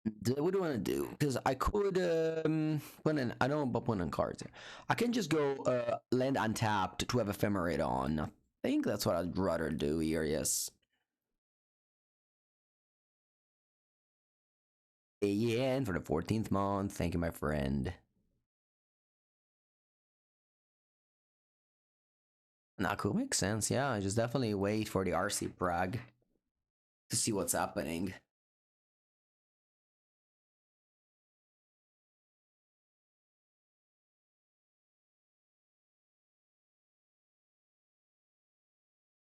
What do I want to do? Because I could put in, I don't know about putting in cards. I can just go land untapped to have Ephemerate on. I think that's what I'd rather do here, yes. Yeah, and for the 14th month, thank you, my friend. Nah, cool, makes sense, yeah. I just definitely wait for the RC Prague to see what's happening.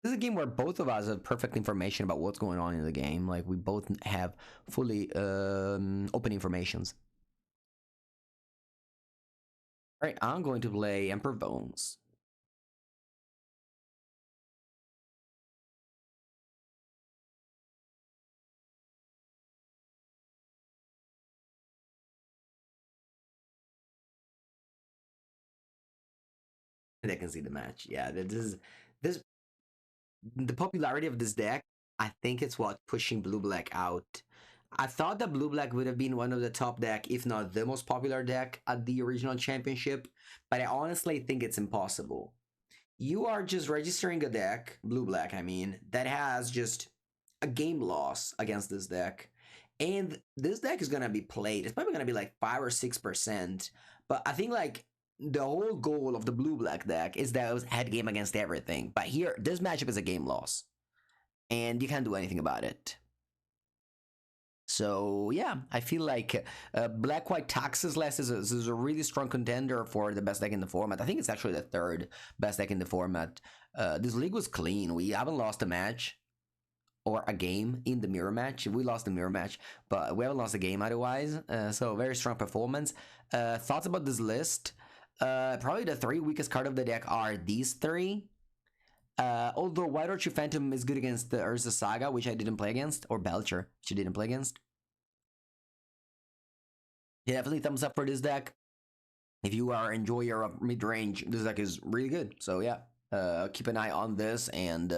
This is a game where both of us have perfect information about what's going on in the game. Like, we both have fully open informations. Alright, I'm going to play Emperor Bones. I can see the match. Yeah, this the popularity of this deck, I think it's what pushing blue-black out. I thought that blue-black would have been one of the top deck, if not the most popular deck at the original championship, but I honestly think it's impossible. You are just registering a deck, blue-black I mean, that has just a game loss against this deck. And this deck is gonna be played. It's probably gonna be like 5 or 6%. But I think like the whole goal of the blue-black deck is that it was head game against everything. But here, this matchup is a game loss. And you can't do anything about it. So yeah, I feel like Black-White Taxes is a really strong contender for the best deck in the format. I think it's actually the third best deck in the format. This league was clean. We haven't lost a match or a game in the mirror match. We lost the mirror match, but we haven't lost a game otherwise. So very strong performance. Thoughts about this list? Probably the 3 weakest card of the deck are these 3. Although White Orchid Phantom is good against the Urza Saga, which I didn't play against, or Belcher, which I didn't play against. Yeah, definitely thumbs up for this deck. If you are an enjoyer of mid-range, this deck is really good. So yeah, keep an eye on this and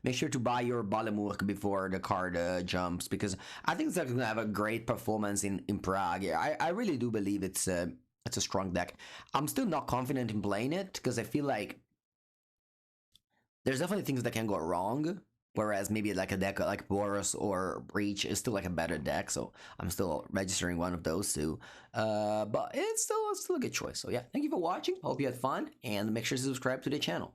make sure to buy your Balamurk before the card jumps, because I think this deck is gonna have a great performance in Prague. Yeah, I really do believe it's a strong deck. I'm still not confident in playing it because I feel like there's definitely things that can go wrong, whereas maybe like a deck like Boros or Breach is still like a better deck, so I'm still registering one of those two. But it's still a good choice. So yeah, thank you for watching. Hope you had fun, and make sure to subscribe to the channel.